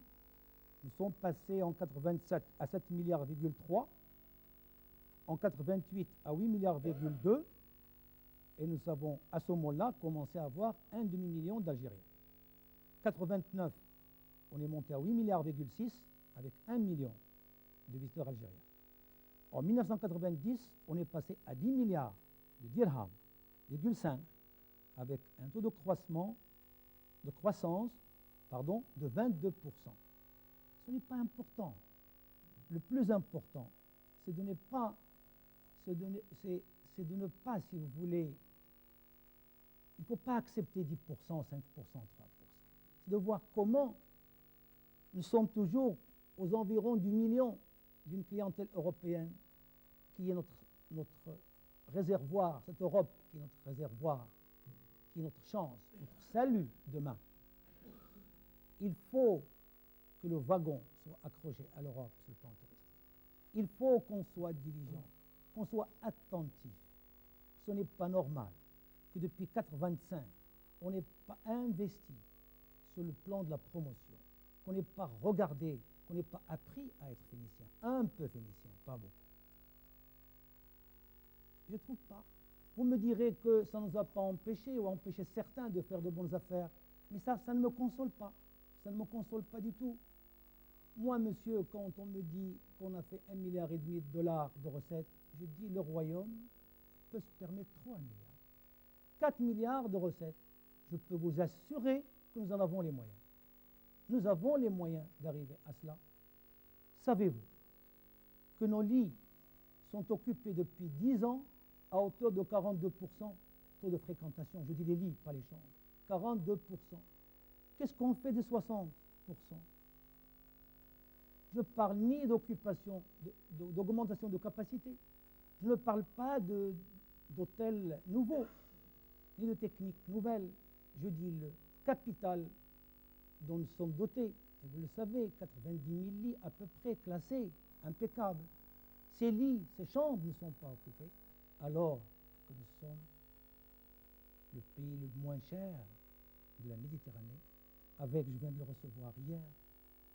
Nous sommes passés en 87 à 7 milliards,3, en 88 à 8 milliards,2, et nous avons à ce moment-là commencé à avoir un demi-million d'Algériens. 89, on est monté à 8 milliards,6 avec 1 million de visiteurs algériens. En 1990, on est passé à 10 milliards de dirhams, 5, avec un taux de croissance de 22%. Ce n'est pas important. Le plus important, c'est de ne pas, si vous voulez, il ne faut pas accepter 10%, 5%, 3%. C'est de voir comment nous sommes toujours aux environs du million d'une clientèle européenne qui est notre réservoir, cette Europe qui est notre réservoir, qui est notre chance, notre salut demain. Il faut que le wagon soit accroché à l'Europe sur le plan touristique. Il faut qu'on soit diligent, qu'on soit attentif. Ce n'est pas normal que depuis 1985, on n'ait pas investi sur le plan de la promotion, qu'on n'ait pas regardé, qu'on n'ait pas appris à être phénicien. Un peu phénicien, pas beaucoup. Je ne trouve pas. Vous me direz que ça ne nous a pas empêché ou empêché certains de faire de bonnes affaires. Mais ça ne me console pas. Ça ne me console pas du tout. Moi, monsieur, quand on me dit qu'on a fait 1,5 milliard de dollars de recettes, je dis le royaume peut se permettre 3 milliards. 4 milliards de recettes. Je peux vous assurer que nous en avons les moyens. Nous avons les moyens d'arriver à cela. Savez-vous que nos lits sont occupés depuis 10 ans à hauteur de 42% taux de fréquentation? Je dis les lits, pas les chambres. 42%. Qu'est-ce qu'on fait des 60%? Je ne parle ni d'occupation, d'augmentation de capacité. Je ne parle pas d'hôtels nouveaux, ni de techniques nouvelles. Je dis le capital dont nous sommes dotés. Et vous le savez, 90 000 lits à peu près classés, impeccables. Ces lits, ces chambres ne sont pas occupées, alors que nous sommes le pays le moins cher de la Méditerranée, avec, je viens de le recevoir hier,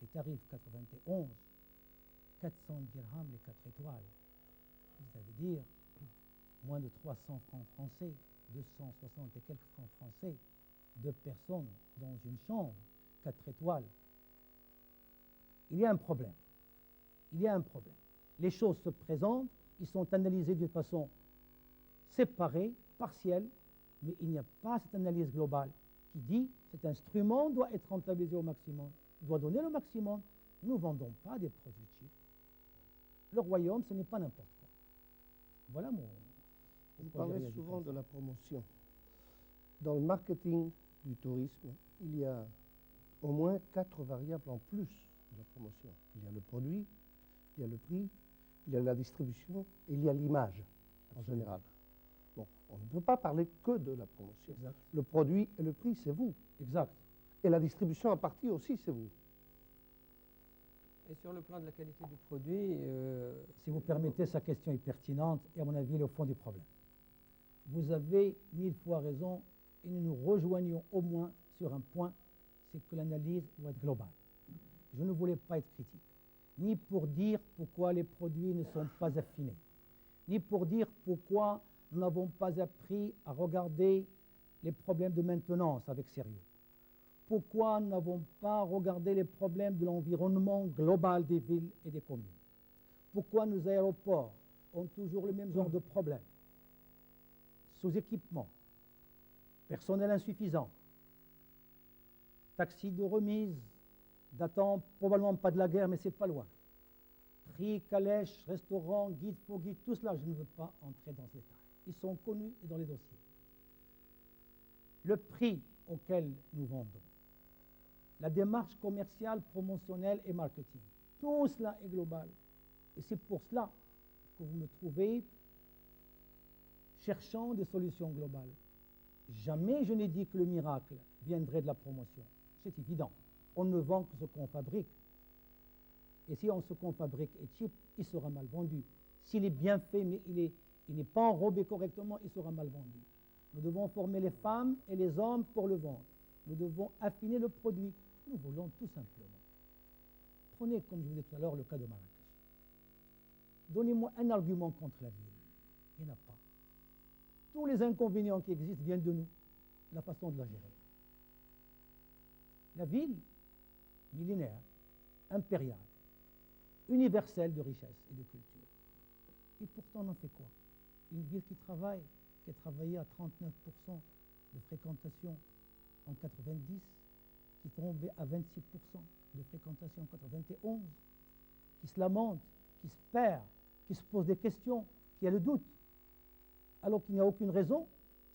les tarifs 91, 400 dirhams les 4 étoiles. Ça veut dire moins de 300 francs français, 260 et quelques francs français, 2 personnes dans une chambre, 4 étoiles. Il y a un problème. Il y a un problème. Les choses se présentent, ils sont analysés de façon séparée, partielle, mais il n'y a pas cette analyse globale qui dit cet instrument doit être rentabilisé au maximum, doit donner le maximum. Nous ne vendons pas des produits cheap. Le royaume, ce n'est pas n'importe quoi. Voilà Vous Pourquoi parlez gérer la souvent différence? de la promotion. Dans le marketing du tourisme, il y a au moins 4 variables en plus de la promotion. Il y a le produit, il y a le prix, il y a la distribution et il y a l'image en général. Bon, on ne peut pas parler que de la promotion. Exact. Le produit et le prix, c'est vous. Exact. Et la distribution en partie aussi, c'est vous. Et sur le plan de la qualité du produit, Si vous permettez, sa question est pertinente et à mon avis, elle est au fond du problème. Vous avez 1000 fois raison et nous nous rejoignons au moins sur un point, c'est que l'analyse doit être globale. Je ne voulais pas être critique, ni pour dire pourquoi les produits ne sont pas affinés, ni pour dire pourquoi nous n'avons pas appris à regarder les problèmes de maintenance avec sérieux. Pourquoi nous n'avons pas regardé les problèmes de l'environnement global des villes et des communes? Pourquoi nos aéroports ont toujours le même genre de problèmes? Sous-équipement, personnel insuffisant, taxis de remise datant probablement pas de la guerre, mais c'est pas loin. Prix, calèche, restaurant, guide pour guide, tout cela, je ne veux pas entrer dans ce détail. Ils sont connus et dans les dossiers. Le prix auquel nous vendons, la démarche commerciale, promotionnelle et marketing, tout cela est global. Et c'est pour cela que vous me trouvez cherchant des solutions globales. Jamais je n'ai dit que le miracle viendrait de la promotion. C'est évident. On ne vend que ce qu'on fabrique. Et si ce qu'on fabrique est cheap, il sera mal vendu. S'il est bien fait, mais il n'est pas enrobé correctement, il sera mal vendu. Nous devons former les femmes et les hommes pour le vendre. Nous devons affiner le produit. Nous voulons tout simplement. Prenez, comme je vous disais tout à l'heure, le cas de Marrakech. Donnez-moi un argument contre la ville. Il n'y en a pas. Tous les inconvénients qui existent viennent de nous, la façon de la gérer. La ville, millénaire, impériale, universelle de richesse et de culture. Et pourtant, on en fait quoi? Une ville qui travaille, qui a travaillé à 39% de fréquentation en 90, qui tombait à 26% de fréquentation en 91, qui se lamente, qui se perd, qui se pose des questions, qui a le doute, alors qu'il n'y a aucune raison,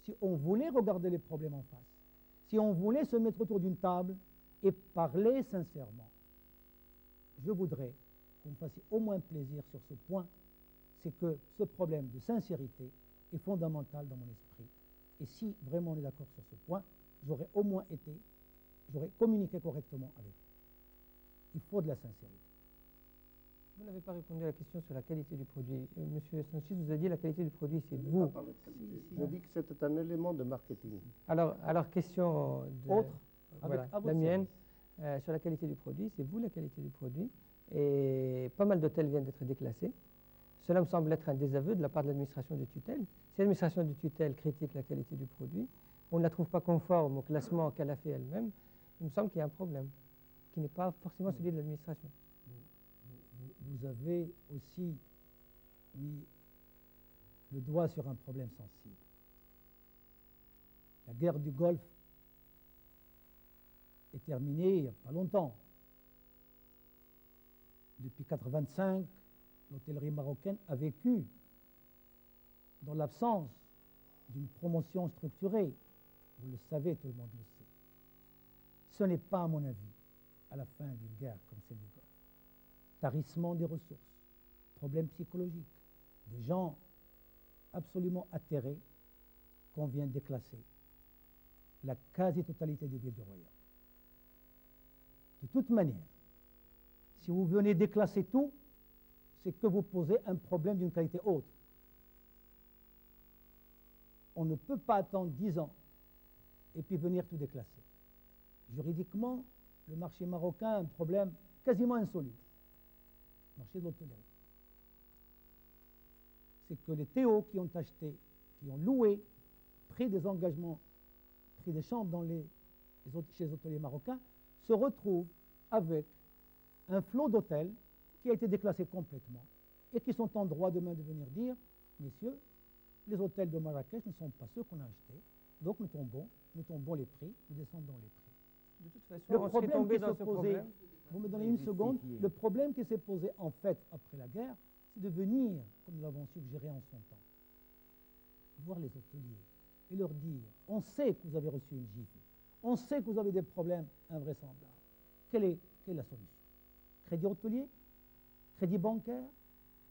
si on voulait regarder les problèmes en face, si on voulait se mettre autour d'une table et parler sincèrement. Je voudrais que vous me fassiez au moins plaisir sur ce point, c'est que ce problème de sincérité est fondamental dans mon esprit. Et si vraiment on est d'accord sur ce point, j'aurais au moins j'aurais communiqué correctement avec vous. Il faut de la sincérité. vous n'avez pas répondu à la question sur la qualité du produit. Monsieur Sanchez vous a dit la qualité du produit, c'est vous. Je dis que c'était un élément de marketing. Alors question de, Autre, voilà, avec, à votre la mienne, service. sur la qualité du produit, c'est vous la qualité du produit. Et pas mal d'hôtels viennent d'être déclassés. Cela me semble être un désaveu de la part de l'administration de tutelle. Si l'administration de tutelle critique la qualité du produit, on ne la trouve pas conforme au classement qu'elle a fait elle-même, il me semble qu'il y a un problème qui n'est pas forcément celui de l'administration. Vous avez aussi mis le doigt sur un problème sensible. La guerre du Golfe est terminée il n'y a pas longtemps. Depuis 1985, l'hôtellerie marocaine a vécu dans l'absence d'une promotion structurée. Vous le savez, tout le monde le sait. Ce n'est pas, à mon avis, à la fin d'une guerre comme celle du Golfe. Tarissement des ressources, problèmes psychologiques, des gens absolument atterrés qu'on vient déclasser. La quasi-totalité des villes du royaume. De toute manière, si vous venez déclasser tout, c'est que vous posez un problème d'une qualité haute. On ne peut pas attendre 10 ans et puis venir tout déclasser. Juridiquement, le marché marocain a un problème quasiment insoluble. Le marché de l'hôtellerie. C'est que les Théo qui ont acheté, qui ont loué, pris des engagements, pris des chambres chez les hôteliers marocains, se retrouvent avec un flot d'hôtels qui a été déclassé complètement et qui sont en droit demain de venir dire, messieurs, les hôtels de Marrakech ne sont pas ceux qu'on a achetés, donc nous tombons les prix, nous descendons les prix. De toute façon, Le on serait problème tombé qui dans se ce posait, problème. vous me donnez une seconde, le problème qui s'est posé en fait après la guerre, c'est de venir, comme nous l'avons suggéré en son temps, voir les hôteliers et leur dire, on sait que vous avez reçu une gifle, on sait que vous avez des problèmes invraisemblables. Quelle est la solution? Crédit hôtelier? Crédit bancaire?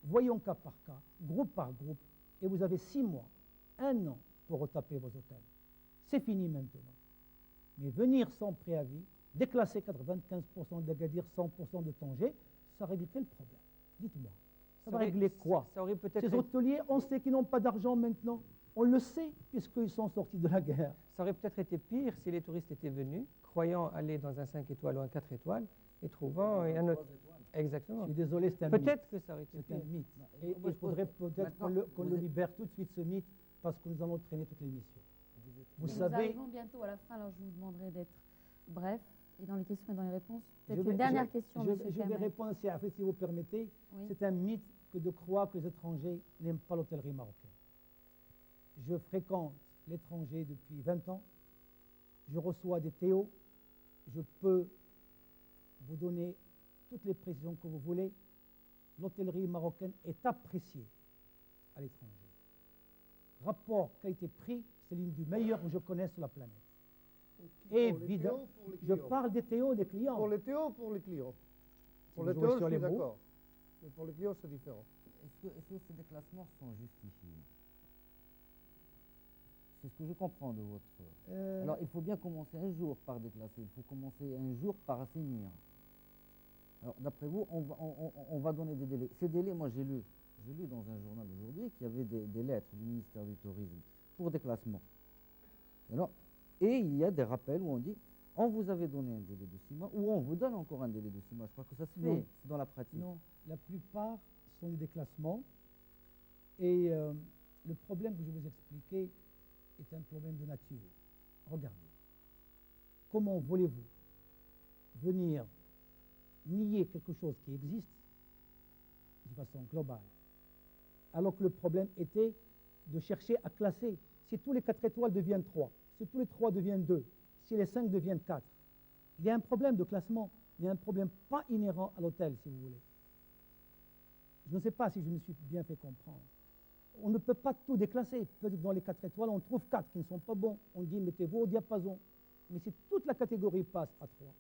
Voyons cas par cas, groupe par groupe, et vous avez 6 mois, 1 an pour retaper vos hôtels. C'est fini maintenant. Mais venir sans préavis, déclasser 95% d'Agadir, 100% de Tanger, ça règle quel problème? Dites-moi. Ça va régler quoi? Ça aurait peut-être Ces hôteliers, on sait qu'ils n'ont pas d'argent maintenant. On le sait, puisqu'ils sont sortis de la guerre. Ça aurait peut-être été pire si les touristes étaient venus, croyant aller dans un 5 étoiles ou un 4 étoiles, et trouvant un autre. Exactement. Je suis désolé, c'est un mythe. Peut-être que ça aurait été C'est un pire. mythe. Et il faudrait peut-être qu'on le libère tout de suite, ce mythe, parce que nous allons traîner toute l'émission. Vous Nous savez, arrivons bientôt à la fin, alors je vous demanderai d'être bref. Et dans les questions et dans les réponses, je peut-être vais- une dernière je- question, je, monsieur je vais Kamel. répondre aussi à si vous permettez. Oui. C'est un mythe que de croire que les étrangers n'aiment pas l'hôtellerie marocaine. Je fréquente l'étranger depuis 20 ans. Je reçois des théos. Je peux vous donner toutes les précisions que vous voulez. L'hôtellerie marocaine est appréciée à l'étranger. Rapport qualité-prix, c'est l'une des meilleures que je connaisse sur la planète. Évidemment. Je parle des théos des clients. Pour les théos ou pour les clients? Si Pour vous les jouez théos, sur je suis les mots. d'accord. Mais pour les clients, c'est différent. Est-ce que ces déclassements sont justifiés? C'est ce que je comprends de votre... Alors, il faut bien commencer un jour par déclasser. Il faut commencer un jour par assainir. Alors, d'après vous, on va donner des délais. Ces délais, moi, j'ai lu dans un journal aujourd'hui qu'il y avait des lettres du ministère du Tourisme pour déclassement. Alors, et il y a des rappels où on dit, on vous avait donné un délai de 6 mois, ou on vous donne encore un délai de 6 mois. Je crois que ça se Non. fait, c'est dans la pratique. Non, la plupart sont des déclassements. Et le problème que je vous expliquais est un problème de nature. Regardez. Comment voulez-vous venir nier quelque chose qui existe de façon globale, alors que le problème était de chercher à classer. Si tous les 4 étoiles deviennent 3, si tous les 3 deviennent 2, si les 5 deviennent 4, il y a un problème de classement. Il y a un problème pas inhérent à l'hôtel, si vous voulez. Je ne sais pas si je me suis bien fait comprendre. On ne peut pas tout déclasser. Peut-être que dans les 4 étoiles, on trouve 4 qui ne sont pas bons. On dit, mettez-vous au diapason. Mais si toute la catégorie passe à 3,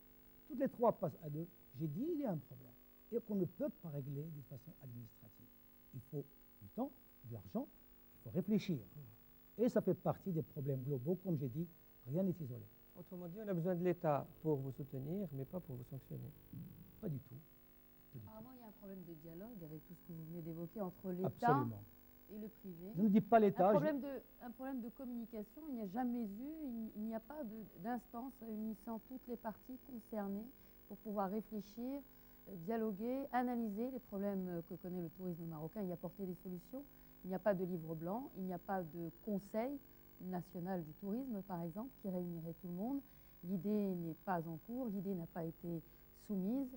toutes les 3 passent à 2, j'ai dit, il y a un problème. Et qu'on ne peut pas régler de façon administrative. Il faut du temps, de l'argent, il faut réfléchir. Et ça fait partie des problèmes globaux. Comme j'ai dit, rien n'est isolé. Autrement dit, on a besoin de l'État pour vous soutenir, mais pas pour vous sanctionner. Pas du tout. Apparemment, il y a un problème de dialogue avec tout ce que vous venez d'évoquer entre l'État Absolument. et le privé. Je ne dis pas l'État. Un problème de communication, il n'y a jamais eu, il n'y a pas d'instance réunissant toutes les parties concernées pour pouvoir réfléchir, dialoguer, analyser les problèmes que connaît le tourisme marocain et y apporter des solutions. Il n'y a pas de livre blanc, il n'y a pas de conseil national du tourisme, par exemple, qui réunirait tout le monde. L'idée n'est pas en cours, l'idée n'a pas été soumise.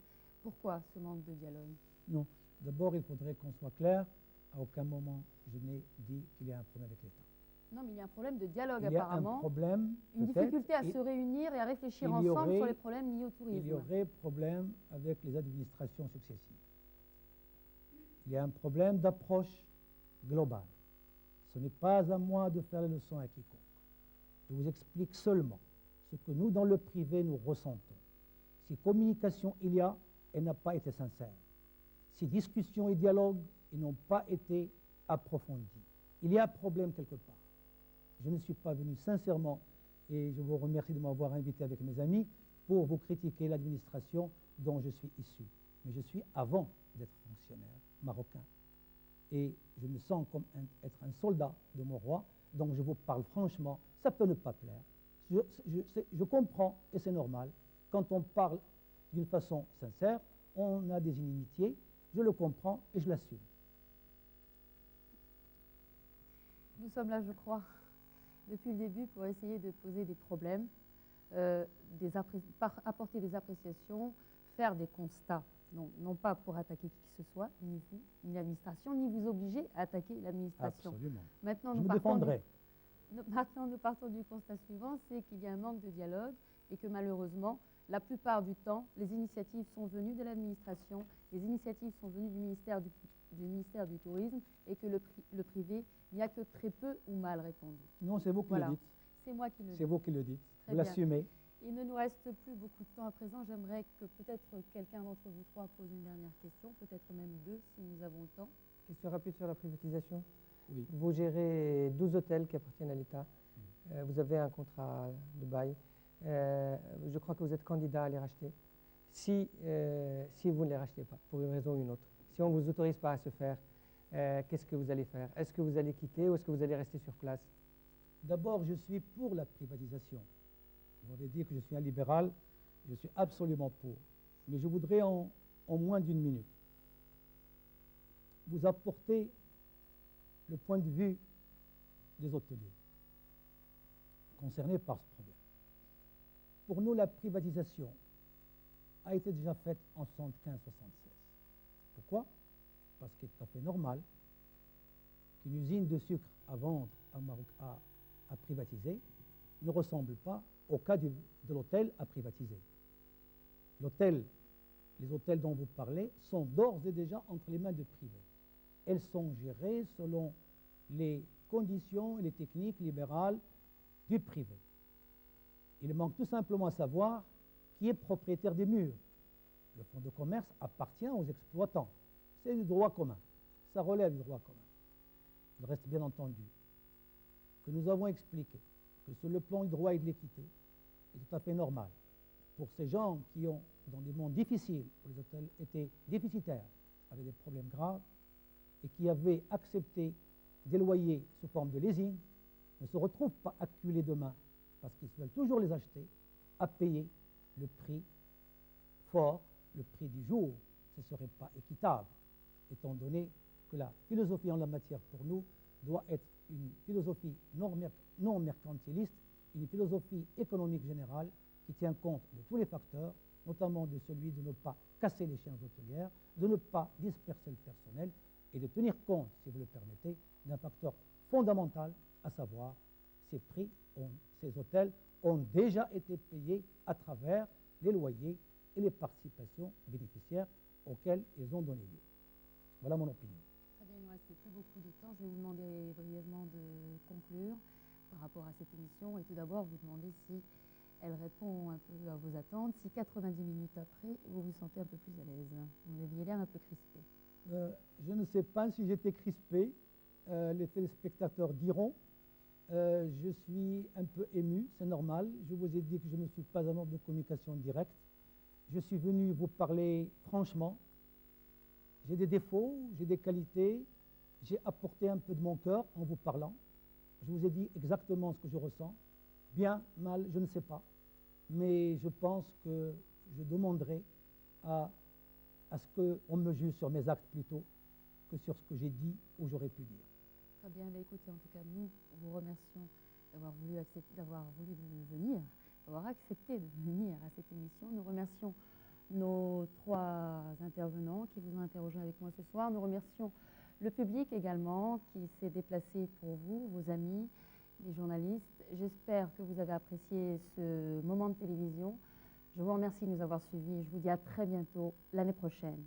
Pourquoi ce manque de dialogue? Non. D'abord, il faudrait qu'on soit clair. À aucun moment, je n'ai dit qu'il y a un problème avec l'État. Non, mais il y a un problème de dialogue Il y a apparemment. un problème, Une peut-être, difficulté à et se réunir et à réfléchir il y ensemble aurait- sur les problèmes liés au tourisme. il y aurait problème avec les administrations successives. Il y a un problème d'approche globale. Ce n'est pas à moi de faire les leçons à quiconque. Je vous explique seulement ce que nous, dans le privé, nous ressentons. Si communication il y a, elle n'a pas été sincère. Si discussion et dialogue, ils n'ont pas été approfondis. Il y a un problème quelque part. Je ne suis pas venu sincèrement, et je vous remercie de m'avoir invité avec mes amis, pour vous critiquer l'administration dont je suis issu. Mais je suis avant d'être fonctionnaire marocain. Et je me sens comme être un soldat de mon roi, donc je vous parle franchement, ça peut ne pas plaire. Je comprends, et c'est normal, quand on parle d'une façon sincère, on a des inimitiés, je le comprends et je l'assume. Nous sommes là, je crois, depuis le début pour essayer de poser des problèmes, apporter des appréciations, faire des constats. Non pas pour attaquer qui que ce soit, ni vous, ni l'administration, ni vous obliger à attaquer l'administration. Absolument. Maintenant, Je vous défendrai. Maintenant, nous partons du constat suivant, c'est qu'il y a un manque de dialogue et que malheureusement, la plupart du temps, les initiatives sont venues de l'administration, les initiatives sont venues du ministère du Tourisme et que le privé n'y a que très peu ou mal répondu. Non, c'est vous qui Voilà. le dites. C'est moi qui le dis. C'est vous qui le dites. Très Vous bien. l'assumez. Il ne nous reste plus beaucoup de temps à présent. J'aimerais que peut-être quelqu'un d'entre vous trois pose une dernière question, peut-être même deux si nous avons le temps. Question rapide sur la privatisation. Oui. Vous gérez 12 hôtels qui appartiennent à l'État. Vous avez un contrat de bail. Je crois que vous êtes candidat à les racheter. Si vous ne les rachetez pas, pour une raison ou une autre, si on ne vous autorise pas à se faire, qu'est-ce que vous allez faire? Est-ce que vous allez quitter ou est-ce que vous allez rester sur place? D'abord, je suis pour la privatisation. Vous m'avez dit que je suis un libéral. Je suis absolument pour. Mais je voudrais en moins d'une minute vous apporter le point de vue des hôteliers concernés par ce problème. Pour nous, la privatisation a été déjà faite en 75-76. Pourquoi? Parce qu'il est tout à fait normal qu'une usine de sucre à vendre à privatiser ne ressemble pas au cas de l'hôtel à privatiser. Les hôtels dont vous parlez sont d'ores et déjà entre les mains de privés. Elles sont gérées selon les conditions et les techniques libérales du privé. Il manque tout simplement à savoir qui est propriétaire des murs. Le fonds de commerce appartient aux exploitants. C'est du droit commun. Ça relève du droit commun. Il reste bien entendu que nous avons expliqué que sur le plan du droit et de l'équité, c'est tout à fait normal pour ces gens qui ont, dans des mondes difficiles, où les hôtels étaient déficitaires, avaient des problèmes graves, et qui avaient accepté des loyers sous forme de leasing, ne se retrouvent pas acculés demain, parce qu'ils veulent toujours les acheter, à payer le prix fort, le prix du jour. Ce ne serait pas équitable, étant donné que la philosophie en la matière pour nous doit être une philosophie non mercantiliste, une philosophie économique générale qui tient compte de tous les facteurs, notamment de celui de ne pas casser les chaînes hôtelières, de ne pas disperser le personnel et de tenir compte, si vous le permettez, d'un facteur fondamental, à savoir ces hôtels ont déjà été payés à travers les loyers et les participations bénéficiaires auxquelles ils ont donné lieu. Voilà mon opinion. Très bien, il ne nous reste plus beaucoup de temps. Je vais vous demander brièvement de conclure par rapport à cette émission et tout d'abord vous demander si elle répond un peu à vos attentes, si 90 minutes après, vous vous sentez un peu plus à l'aise. Vous aviez l'air un peu crispé. Je ne sais pas si j'étais crispé. Les téléspectateurs diront. Je suis un peu ému, c'est normal. Je vous ai dit que je ne suis pas un homme de communication directe. Je suis venu vous parler franchement. J'ai des défauts, j'ai des qualités. J'ai apporté un peu de mon cœur en vous parlant. Je vous ai dit exactement ce que je ressens. Bien, mal, je ne sais pas. Mais je pense que je demanderai à ce qu'on me juge sur mes actes plutôt que sur ce que j'ai dit ou j'aurais pu dire. Très bien, bah écoutez, en tout cas, nous vous remercions d'avoir voulu venir, d'avoir accepté de venir à cette émission. Nous remercions nos trois intervenants qui vous ont interrogé avec moi ce soir. Nous remercions le public également qui s'est déplacé pour vous, vos amis, les journalistes. J'espère que vous avez apprécié ce moment de télévision. Je vous remercie de nous avoir suivis et je vous dis à très bientôt l'année prochaine.